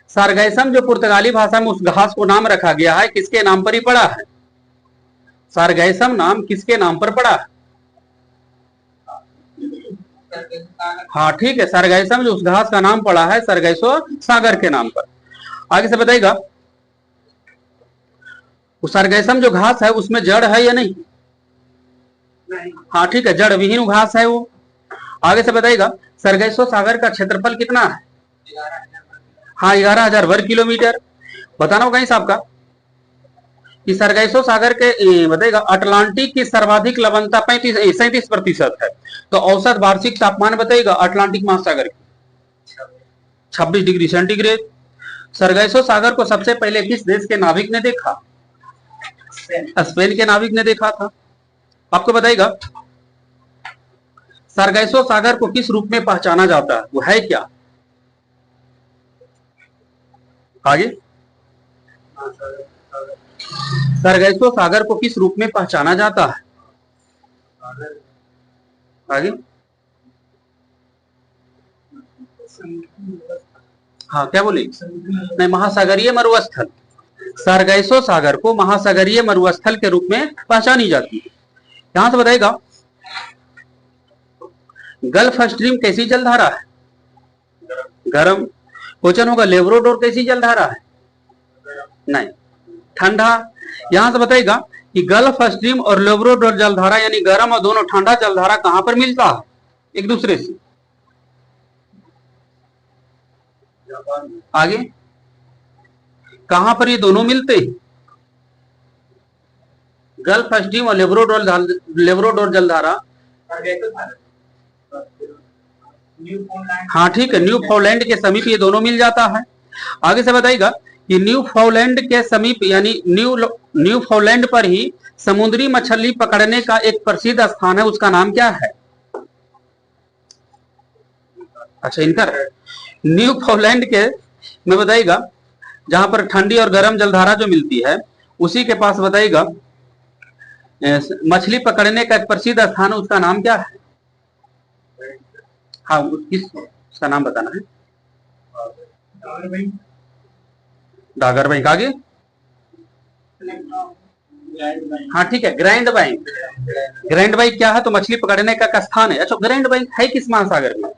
सारगैसम जो पुर्तगाली भाषा में उस घास को नाम रखा गया है, किसके नाम पर ही पड़ा है? सारगैसम नाम किसके नाम पर पड़ा है? हाँ ठीक है, सरगैसम जो उस घास का नाम पड़ा है सरगैसो सागर के नाम पर। आगे से बताइएगा, उस सरगैसम जो घास है उसमें जड़ है या नहीं? हाँ ठीक है, जड़ विहीन घास है वो। आगे से बताइएगा, सरगैसो सागर का क्षेत्रफल कितना है? हाँ 11,000 वर्ग किलोमीटर। बताना होगा इस आपका कि सरगैसो सागर के बताइएगा, अटलांटिक की सर्वाधिक लवणता 37% है, तो औसत वार्षिक तापमान बताइएगा अटलांटिक महासागर की 26 डिग्री सेंटीग्रेड। सरगैसो सागर को सबसे पहले किस देश के नाविक ने देखा? स्पेन के नाविक ने देखा था। आपको बताइएगा, सरगैसो सागर को किस रूप में पहचाना जाता है? वो है क्या? आगे, सरगैसो सागर को किस रूप में पहचाना जाता है? आगे, हाँ क्या बोले? नहीं, महासागरीय मरुस्थल। सरगैसो सागर को महासागरीय मरुस्थल के रूप में पहचानी जाती है। यहां से बताएगा, गल्फ स्ट्रीम कैसी जलधारा है? गर्म। क्वेश्चन होगा, लेब्राडोर कैसी जलधारा है? नहीं, ठंडा। यहां से बताएगा कि गल्फ स्ट्रीम और लेब्राडोर जलधारा यानी गर्म और दोनों ठंडा जलधारा कहां पर मिलता है एक दूसरे से? आगे, कहां पर ये दोनों मिलते हैं? गल्फ स्ट्रीम और लेब्राडोर जलधारा, हाँ ठीक है, न्यू फाउलैंड के समीप ये दोनों मिल जाता है। आगे से बताइएगा कि न्यू फाउलैंड के समीप यानी न्यू फाउलैंड पर ही समुद्री मछली पकड़ने का एक प्रसिद्ध स्थान है, उसका नाम क्या है? अच्छा, इनका न्यू फाउलैंड के में बताइएगा, जहां पर ठंडी और गर्म जलधारा जो मिलती है उसी के पास बताइएगा मछली पकड़ने का एक प्रसिद्ध स्थान है, उसका नाम क्या है? हाँ, उसका नाम बताना है। डागर बैंक। आगे, हाँ ठीक है, ग्रैंड बैंक। ग्रैंड बैंक क्या है? तो मछली पकड़ने का स्थान है। अच्छा, ग्रैंड बैंक है किस महासागर में?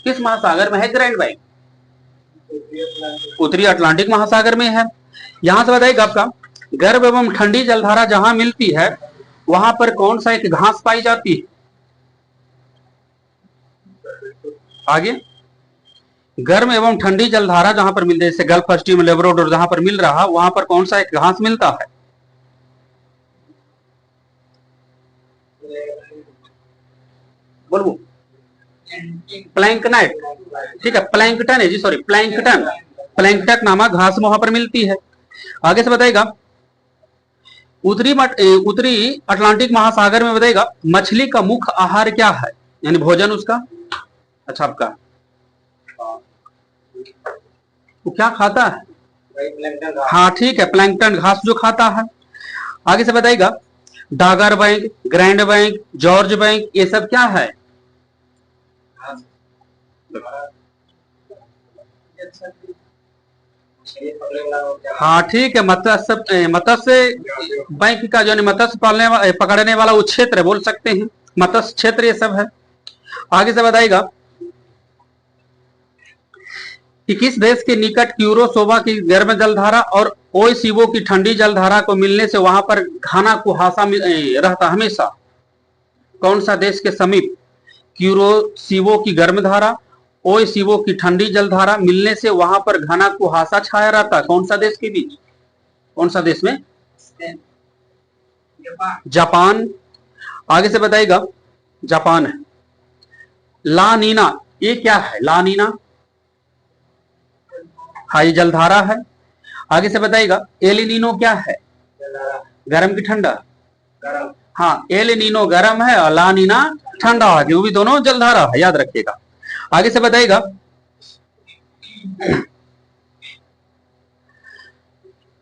किस महासागर में है ग्रैंड बैंक? उत्तरी अटलांटिक महासागर में है। यहां से बताइएगा, आपका गर्म एवं ठंडी जलधारा जहां मिलती है वहां पर कौन सा एक घास पाई जाती है? आगे, गर्म एवं ठंडी जलधारा जहां पर मिलती है, जैसे गल्फ स्ट्रीम, लेब्राडोर जहां पर मिल रहा, वहां पर कौन सा एक घास मिलता है? बोलो। प्लैंकनाइट। ठीक है, प्लैंकटन है जी, सॉरी प्लैंकटन। प्लैंकटन नामक घास वहां पर मिलती है। आगे से बताएगा उत्तरी अटलांटिक महासागर में बताएगा मछली का मुख्य आहार क्या है, यानी भोजन उसका। अच्छा आपका वो क्या खाता है? हाँ ठीक है, प्लैंकटन, घास जो खाता है। आगे से बताएगा Dagar bank, grand bank, George bank, ये सब क्या है? हाँ ठीक है, मत्स्य मत्स्य बैंक का जो मत्स्य पालने पकड़ने वाला वो क्षेत्र बोल सकते हैं, मत्स्य क्षेत्र ये सब है। आगे से बताएगा कि किस देश के निकट क्यूरोसोवा की गर्म जलधारा और ओइसिवो की ठंडी जलधारा को मिलने से वहां पर घना कुहासा रहता हमेशा। कौन सा देश के समीप क्यूरोसिवो की गर्म धारा, ओइसिवो की ठंडी जलधारा मिलने से वहां पर घना कुहासा छाया रहता? कौन सा देश के बीच? कौन सा देश में? जापान। आगे से बताएगा जापान है। ला नीना ये क्या है? ला नीना हाँ ये जलधारा है। आगे से बताइएगा एल नीनो क्या है? गर्म की ठंडा? हाँ एल नीनो गर्म है और ला नीना ठंडा है, वो भी दोनों जलधारा है, याद रखिएगा। आगे से बताइएगा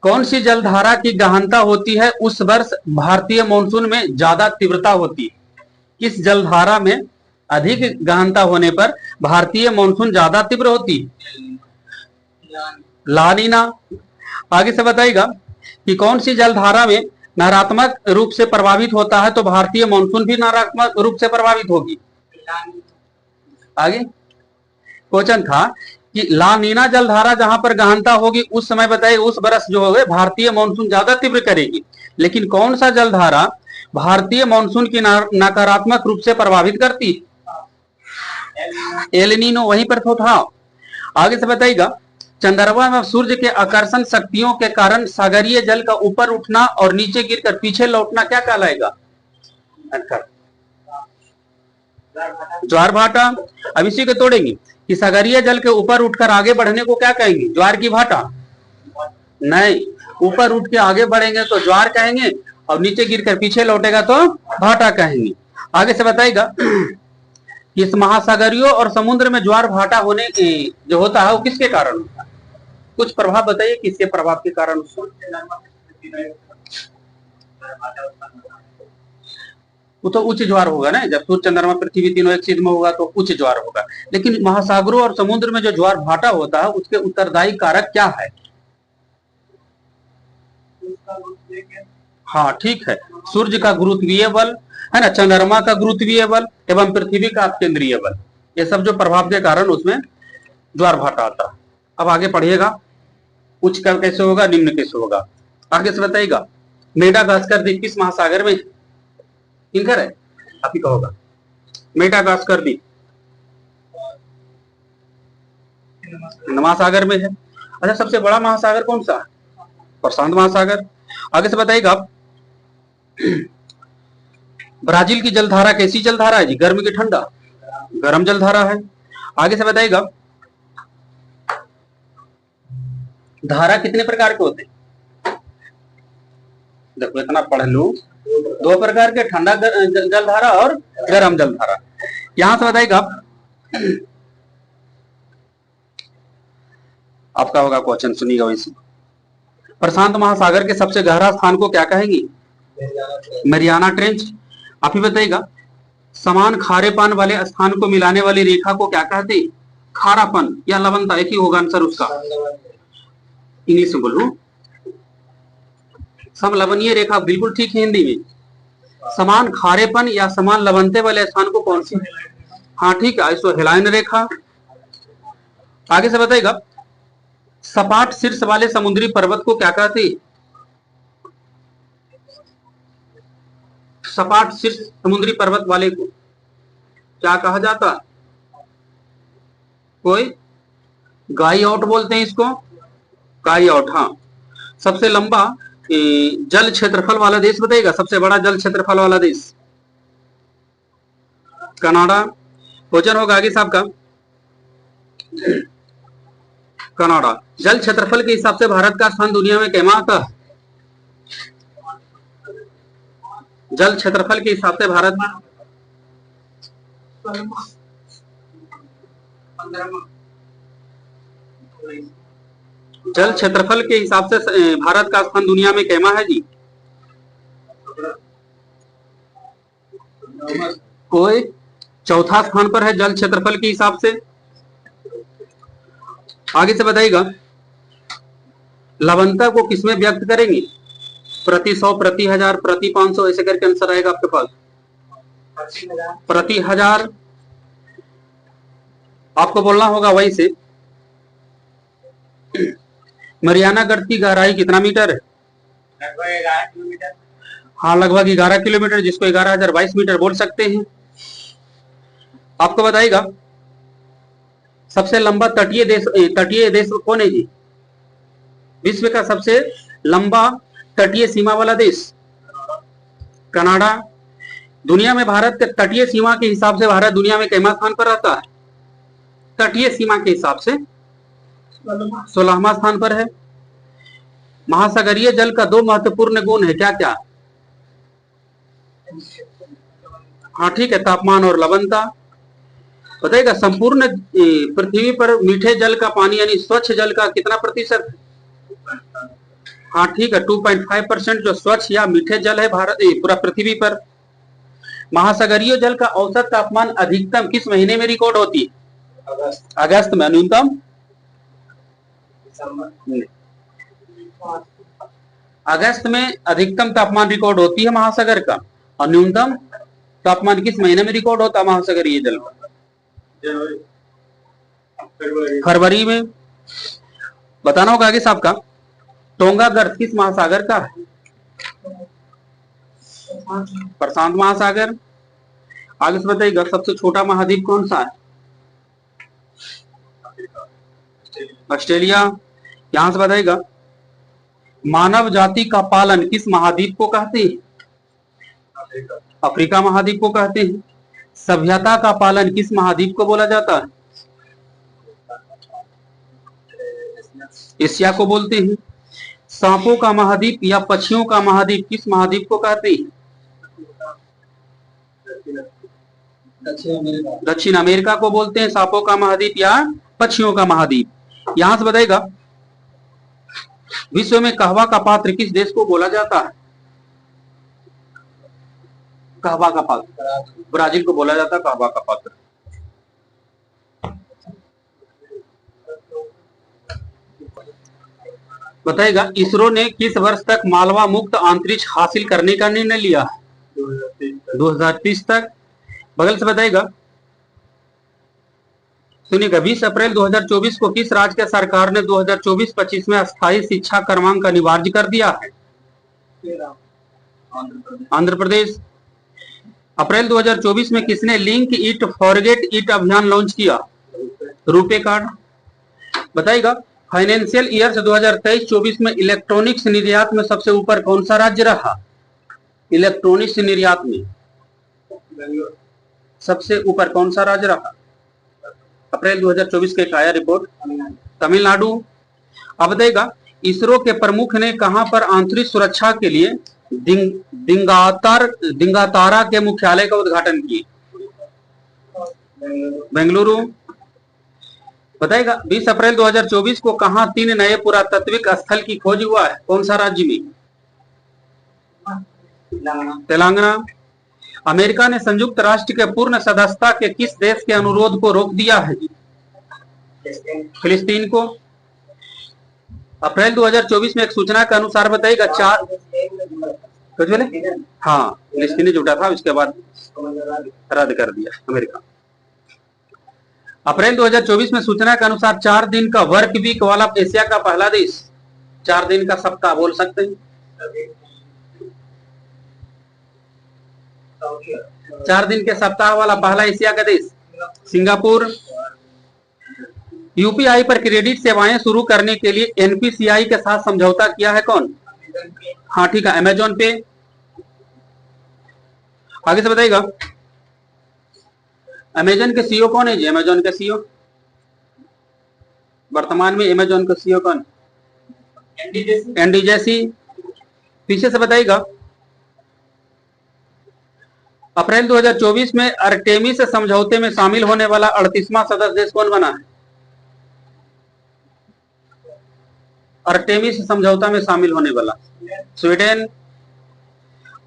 कौन सी जलधारा की गहनता होती है उस वर्ष भारतीय मानसून में ज्यादा तीव्रता होती है? किस जलधारा में अधिक गहनता होने पर भारतीय मानसून ज्यादा तीव्र होती है? ला नीना। आगे से बताइएगा कि कौन सी जलधारा में नकारात्मक रूप से प्रभावित होता है तो भारतीय मानसून भी नकारात्मक रूप से प्रभावित होगी? आगे क्वेश्चन था कि ला नीना जलधारा जहां पर गहनता होगी उस समय बताइए उस बरस जो होगा भारतीय मानसून ज्यादा तीव्र करेगी, लेकिन कौन सा जलधारा भारतीय मानसून की नकारात्मक रूप से प्रभावित करती? एल नीनो वहीं पर तो था। आगे से बताइएगा चंद्रमा में सूर्य के आकर्षण शक्तियों के कारण सागरीय जल का ऊपर उठना और नीचे गिरकर पीछे लौटना क्या कहलाएगा? ज्वार भाटा। अब इसी को तोड़ेंगे कि सागरीय जल के ऊपर उठकर आगे बढ़ने को क्या कहेंगे? ज्वार की भाटा? नहीं, ऊपर उठ के आगे बढ़ेंगे तो ज्वार कहेंगे और नीचे गिरकर पीछे लौटेगा तो भाटा कहेंगे। आगे से बताएगा इस महासागरियों और समुद्र में ज्वार भाटा होने जो होता है वो किसके कारण होता है? कुछ प्रभाव बताइए किसके प्रभाव के कारण? वो तो उच्च ज्वार होगा ना, जब सूर्य चंद्रमा पृथ्वी तीनों एक सिद्ध में होगा तो उच्च ज्वार होगा। लेकिन महासागरों और समुद्र में जो ज्वार भाटा होता है उसके उत्तरदायी कारक क्या है? हाँ ठीक है, सूर्य का गुरुत्वीय बल है ना, चंद्रमा का गुरुत्वीय बल एवं पृथ्वी का केंद्रीय बल, ये सब जो प्रभाव के कारण उसमें ज्वार भाटा आता है। अब आगे पढ़िएगा उच्च कल कैसे होगा, निम्न कैसे होगा। आगे से बताइएगा मेडागास्कर द्वीप किस महासागर में? किनकर है? आप ही कहोगा। मेडागास्कर द्वीप महासागर में है। अच्छा सबसे बड़ा महासागर कौन सा? प्रशांत महासागर। आगे से बताइएगा ब्राजील की जलधारा कैसी जलधारा है जी? गर्म की ठंडा? गर्म जलधारा है। आगे से बताइएगा धारा कितने प्रकार के होते हैं? देखो इतना पढ़ लू, दो प्रकार के, ठंडा जलधारा और गर्म जलधारा। यहां से बताइएगा आपका होगा क्वेश्चन, सुनिएगा वैसे। प्रशांत महासागर के सबसे गहरा स्थान को क्या कहेंगी? Mariana trench. आप ही बताइएगा समान खारेपन वाले स्थान को मिलाने वाली रेखा को क्या कहते हैं? खारापन या लवणता, एक ही होगा आंसर उसका। इंग्लिश में बोलूं, समलवनीय रेखा बिल्कुल ठीक है हिंदी में। समान खारेपन या समान लवणते वाले स्थान को कौन सी? हाँ ठीक है, आइसोहेलाइन रेखा। आगे से बताइएगा सपाट शीर्ष वाले समुद्री पर्वत को क्या कहते हैं? सपाट शीर्ष समुद्री पर्वत वाले को क्या कहा जाता है? कोई गाई आउट बोलते हैं इसको, गाई आउट। हाँ सबसे लंबा जल क्षेत्रफल वाला देश बताइएगा, सबसे बड़ा जल क्षेत्रफल वाला देश? कनाडा। क्वेश्चन होगा आगे साहब का कनाडा। जल क्षेत्रफल के हिसाब से भारत का स्थान दुनिया में कैमा आता है? जल क्षेत्रफल के हिसाब से भारत में जल क्षेत्रफल के हिसाब से भारत का स्थान दुनिया में कैमा है जी? कोई चौथा स्थान पर है जल क्षेत्रफल के हिसाब से। आगे से बताइएगा, लवणता को किसमें व्यक्त करेंगे? प्रति 100, प्रति 1000, प्रति 500, ऐसे करके आंसर आएगा आपके पास। प्रति 1000 आपको बोलना होगा। वहीं से मरियाना गर्त की गहराई कितना मीटर है? लगभग 11 किलोमीटर। हाँ, लगभग 11 किलोमीटर, जिसको 11,022 मीटर बोल सकते हैं। आपको बताइएगा, सबसे लंबा तटीय देश कौन है जी? विश्व का सबसे लंबा तटीय सीमा वाला देश कनाडा। दुनिया में भारत के तटीय सीमा के हिसाब से भारत दुनिया में कैमा स्थान पर रहता है? तटीय सीमा के हिसाब से 16वां स्थान पर है। महासागरीय जल का 2 महत्वपूर्ण गुण है, क्या क्या? हाँ ठीक है, तापमान और लवणता। बताइएगा, संपूर्ण पृथ्वी पर मीठे जल का पानी यानी स्वच्छ जल का कितना प्रतिशत? हाँ ठीक है, 2.5% जो स्वच्छ या मीठे जल है भारत पूरा पृथ्वी पर। महासागरीय जल का औसत तापमान अधिकतम किस महीने में रिकॉर्ड होती है? अगस्त में। न्यूनतम अगस्त में अधिकतम तापमान रिकॉर्ड होती है महासागर का, और न्यूनतम तापमान किस महीने में रिकॉर्ड होता है महासागरीय जल का? फरवरी में। बताना होगा आगे साहब का, टोंगा गर्त किस महासागर का है? प्रशांत महासागर। आगे से बताइएगा, सबसे छोटा महाद्वीप कौन सा है? ऑस्ट्रेलिया। यहां से बताइएगा, मानव जाति का पालन किस महाद्वीप को कहते हैं? अफ्रीका महाद्वीप को कहते हैं। सभ्यता का पालन किस महाद्वीप को बोला जाता है? एशिया को बोलते हैं। सांपों का महाद्वीप या पक्षियों का महाद्वीप किस महाद्वीप को कहते हैं? दक्षिण अमेरिका को बोलते हैं सांपों का महाद्वीप या पक्षियों का महाद्वीप। यहां से बताइएगा, विश्व में कहवा का पात्र किस देश को बोला जाता है? कहवा का पात्र ब्राजील को बोला जाता है, कहवा का पात्र। बताइएगा, इसरो ने किस वर्ष तक मालवा मुक्त अंतरिक्ष हासिल करने का निर्णय लिया है? 2030 तक। बगल से बताइएगा, सुनिएगा, 20 अप्रैल 2024 को किस राज्य के सरकार ने 2024-25 में अस्थायी शिक्षा क्रमांक अनिवार्य कर दिया है? आंध्र प्रदेश। अप्रैल 2024 में किसने लिंक इट फॉरगेट इट अभियान लॉन्च किया? रुपे कार्ड। बताइएगा, फाइनेंशियल ईयर 2023-24 में इलेक्ट्रॉनिक्स निर्यात में सबसे ऊपर कौन सा राज्य रहा? इलेक्ट्रॉनिक्स निर्यात में सबसे ऊपर कौन सा राज्य रहा? अप्रैल 2024 के आया रिपोर्ट, तमिलनाडु। अब बताइएगा, इसरो के प्रमुख ने कहां पर अंतरिक्ष सुरक्षा के लिए दिंगातारा के मुख्यालय का उद्घाटन किए? बेंगलुरु। बताइएगा, 20 अप्रैल 2024 को कहां 3 नए पुरातात्विक स्थल की खोज हुआ है? कौन सा राज्य में? तेलंगाना। अमेरिका ने संयुक्त राष्ट्र के पूर्ण सदस्यता के किस देश के अनुरोध को रोक दिया है? फिलिस्तीन को। अप्रैल 2024 में एक सूचना के अनुसार बताइएगा, कुछ बोले? हाँ, फिलिस्तीनी जुटा था, उसके बाद रद्द कर दिया अमेरिका। अप्रैल 2024 में सूचना के अनुसार 4 दिन का वर्क वीक वाला एशिया का पहला देश, 4 दिन का सप्ताह बोल सकते हैं। 4 दिन के सप्ताह वाला पहला एशिया का देश सिंगापुर। यूपीआई पर क्रेडिट सेवाएं शुरू करने के लिए एनपीसीआई के साथ समझौता किया है कौन? हाँ ठीक है, अमेजॉन पे। आगे से बताइएगा, अमेजॉन के सीईओ कौन है जी? अमेजॉन के सीईओ वर्तमान में अमेजोन का सीईओ कौन? Andy Jassy. पीछे से बताइएगा, अप्रैल 2024 में अर्टेमिस समझौते में शामिल होने वाला 38वां सदस्य देश कौन बना है? अर्टेमिस समझौता में शामिल होने वाला स्वीडन।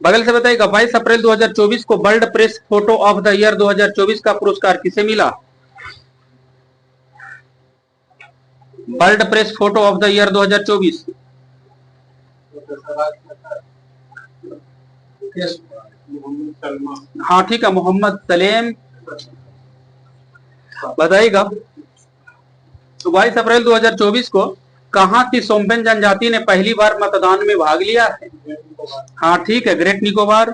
बगल से बताइएगा, 22 अप्रैल 2024 को world press photo of the year 2024 का पुरस्कार किसे मिला? World press photo of the year 2024। हाँ ठीक है, मोहम्मद सलेम। बताइएगा, 22 अप्रैल 2024 को कहां की सोम्पेन जनजाति ने पहली बार मतदान में भाग लिया है? हाँ ठीक है, ग्रेट निकोबार।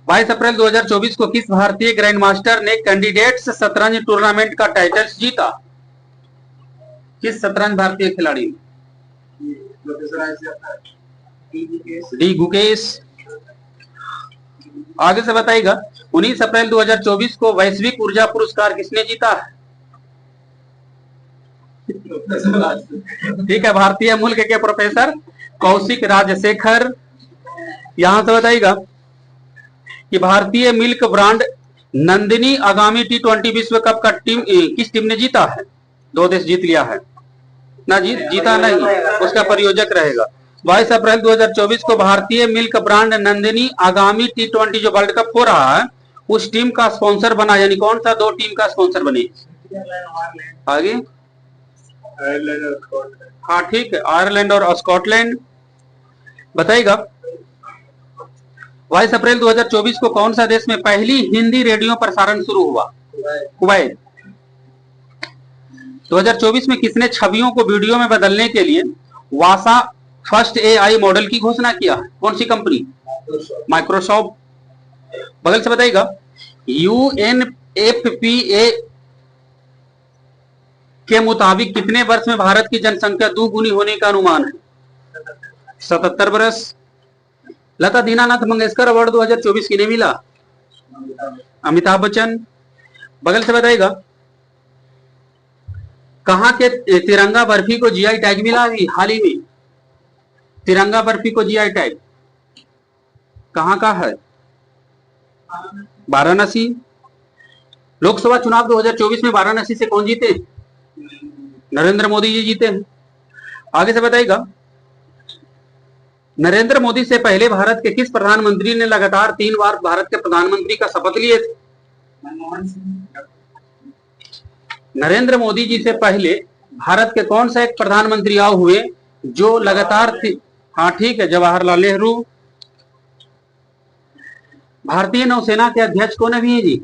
22 अप्रैल 2024 को किस भारतीय ग्रैंड मास्टर ने कैंडिडेट्स शतरंज टूर्नामेंट का टाइटल्स जीता? किस शतरंज भारतीय खिलाड़ी ने? डी गुकेश। आगे से बताइएगा, 19 अप्रैल 2024 को वैश्विक ऊर्जा पुरस्कार किसने जीता है? ठीक है, भारतीय मूल के प्रोफेसर कौशिक राजशेखर। यहां से बताइएगा कि भारतीय मिल्क ब्रांड नंदिनी आगामी T20 विश्व कप का किस टीम ने जीता है? 2 देश जीत लिया है ना, जीता नहीं, उसका प्रायोजक रहेगा। 22 अप्रैल 2024 को भारतीय मिल्क ब्रांड नंदिनी आगामी T20 जो वर्ल्ड कप हो रहा है उस टीम का स्पॉन्सर बना, यानी कौन सा 2 टीम का स्पॉन्सर बनी? आगे, हाँ ठीक है, आयरलैंड और स्कॉटलैंड। बताइएगा, 22 अप्रैल 2024 को कौन सा देश में पहली हिंदी रेडियो प्रसारण शुरू हुआ? कुवैत। 2024 में किसने छवियों को वीडियो में बदलने के लिए वासा फर्स्ट AI मॉडल की घोषणा किया है? कौन सी कंपनी? माइक्रोसॉफ्ट। बगल से बताइएगा, UNFPA के मुताबिक कितने वर्ष में भारत की जनसंख्या दुगुनी होने का अनुमान है? 77 वर्ष। लता दीनानाथ मंगेशकर अवार्ड 2024 किन्हें मिला? अमिताभ बच्चन। बगल से बताइएगा, कहां के तिरंगा बर्फी को GI टैग मिला अभी हाल ही में? तिरंगा बर्फी को GI टैग कहां का है? वाराणसी। लोकसभा चुनाव 2024 में वाराणसी से कौन जीते? नरेंद्र मोदी जी जीते हैं। आगे से बताइएगा, नरेंद्र मोदी से पहले भारत के किस प्रधानमंत्री ने लगातार 3 बार भारत के प्रधानमंत्री का शपथ लिए थे? नरेंद्र मोदी जी से पहले भारत के कौन सा एक प्रधानमंत्री हुए जो लगातार हाँ ठीक है, जवाहरलाल नेहरू। भारतीय नौसेना के अध्यक्ष कौन अभी है जी?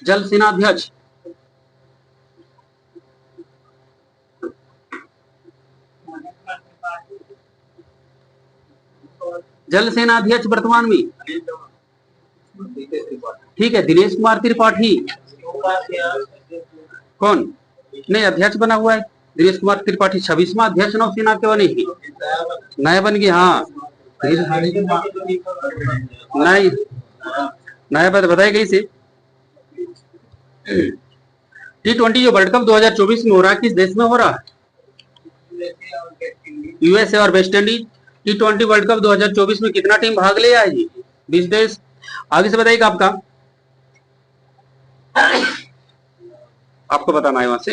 जल सेना अध्यक्ष। जल सेना अध्यक्ष वर्तमान में ठीक है, दिनेश कुमार त्रिपाठी। कौन? नहीं, अध्यक्ष बना हुआ है दिनेश कुमार त्रिपाठी, 26वां अध्यक्ष नौसेना के बने, नया बन गया। हाँ नहीं, नया बात बताई गई से। T20 जो वर्ल्ड कप 2024 में हो रहा है किस देश में हो रहा है? USA और West Indies. T20 world cup 2024 में कितना टीम भाग ले आए जी? 20 देश। आगे से बताइएगा, आपको बताना है वहां से।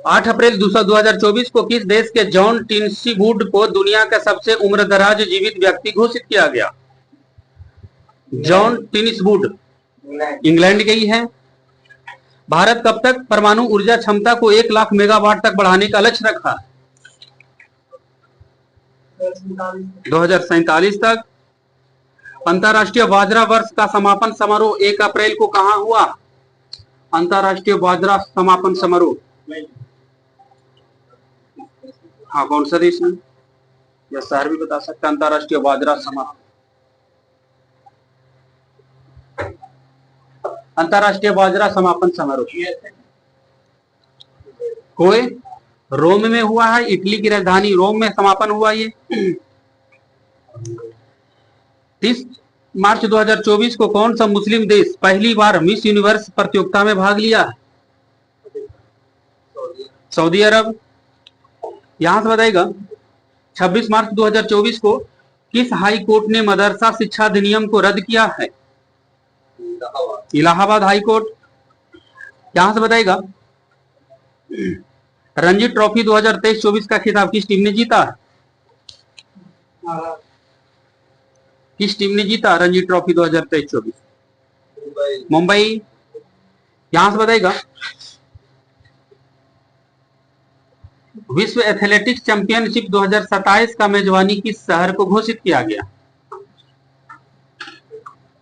8 अप्रैल 2024 को किस देश के जॉन टिन्सीवुड को दुनिया का सबसे उम्रदराज जीवित व्यक्ति घोषित किया गया? जॉन टिन्सीवुड इंग्लैंड के ही है। भारत कब तक परमाणु ऊर्जा क्षमता को 1 लाख मेगावाट तक बढ़ाने का लक्ष्य रखा? 2047 तक। अंतरराष्ट्रीय बाजरा वर्ष का समापन समारोह 1 अप्रैल को कहां हुआ? अंतरराष्ट्रीय बाजरा समापन समारोह हाँ कौन सा देश में या शहर भी बता सकते हैं? अंतरराष्ट्रीय बाजरा समापन, अंतरराष्ट्रीय बाजरा समापन समारोह कोई रोम में हुआ है, इटली की राजधानी रोम में समापन हुआ। ये मार्च 2024 को कौन सा मुस्लिम देश पहली बार मिस यूनिवर्स प्रतियोगिता में भाग लिया है? सऊदी अरब। यहां से बताइएगा 26 मार्च 2024 को किस हाई कोर्ट ने मदरसा शिक्षा अधिनियम को रद्द किया है? Allahabad high court. यहां से बताइएगा रणजी ट्रॉफी 2023-24 का खिताब किस टीम ने जीता? किस टीम ने जीता रणजी ट्रॉफी 2023-24? मुंबई। यहां से बताइएगा विश्व एथलेटिक्स चैंपियनशिप 2027 का मेजबानी किस शहर को घोषित किया गया?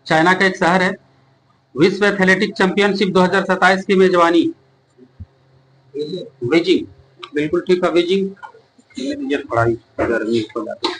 चाइना का एक शहर है। विश्व एथलेटिक्स चैंपियनशिप 2027 की मेजबानी बीजिंग। बिल्कुल ठीक है, बीजिंग। पढ़ाई गर्मी हो जाती है।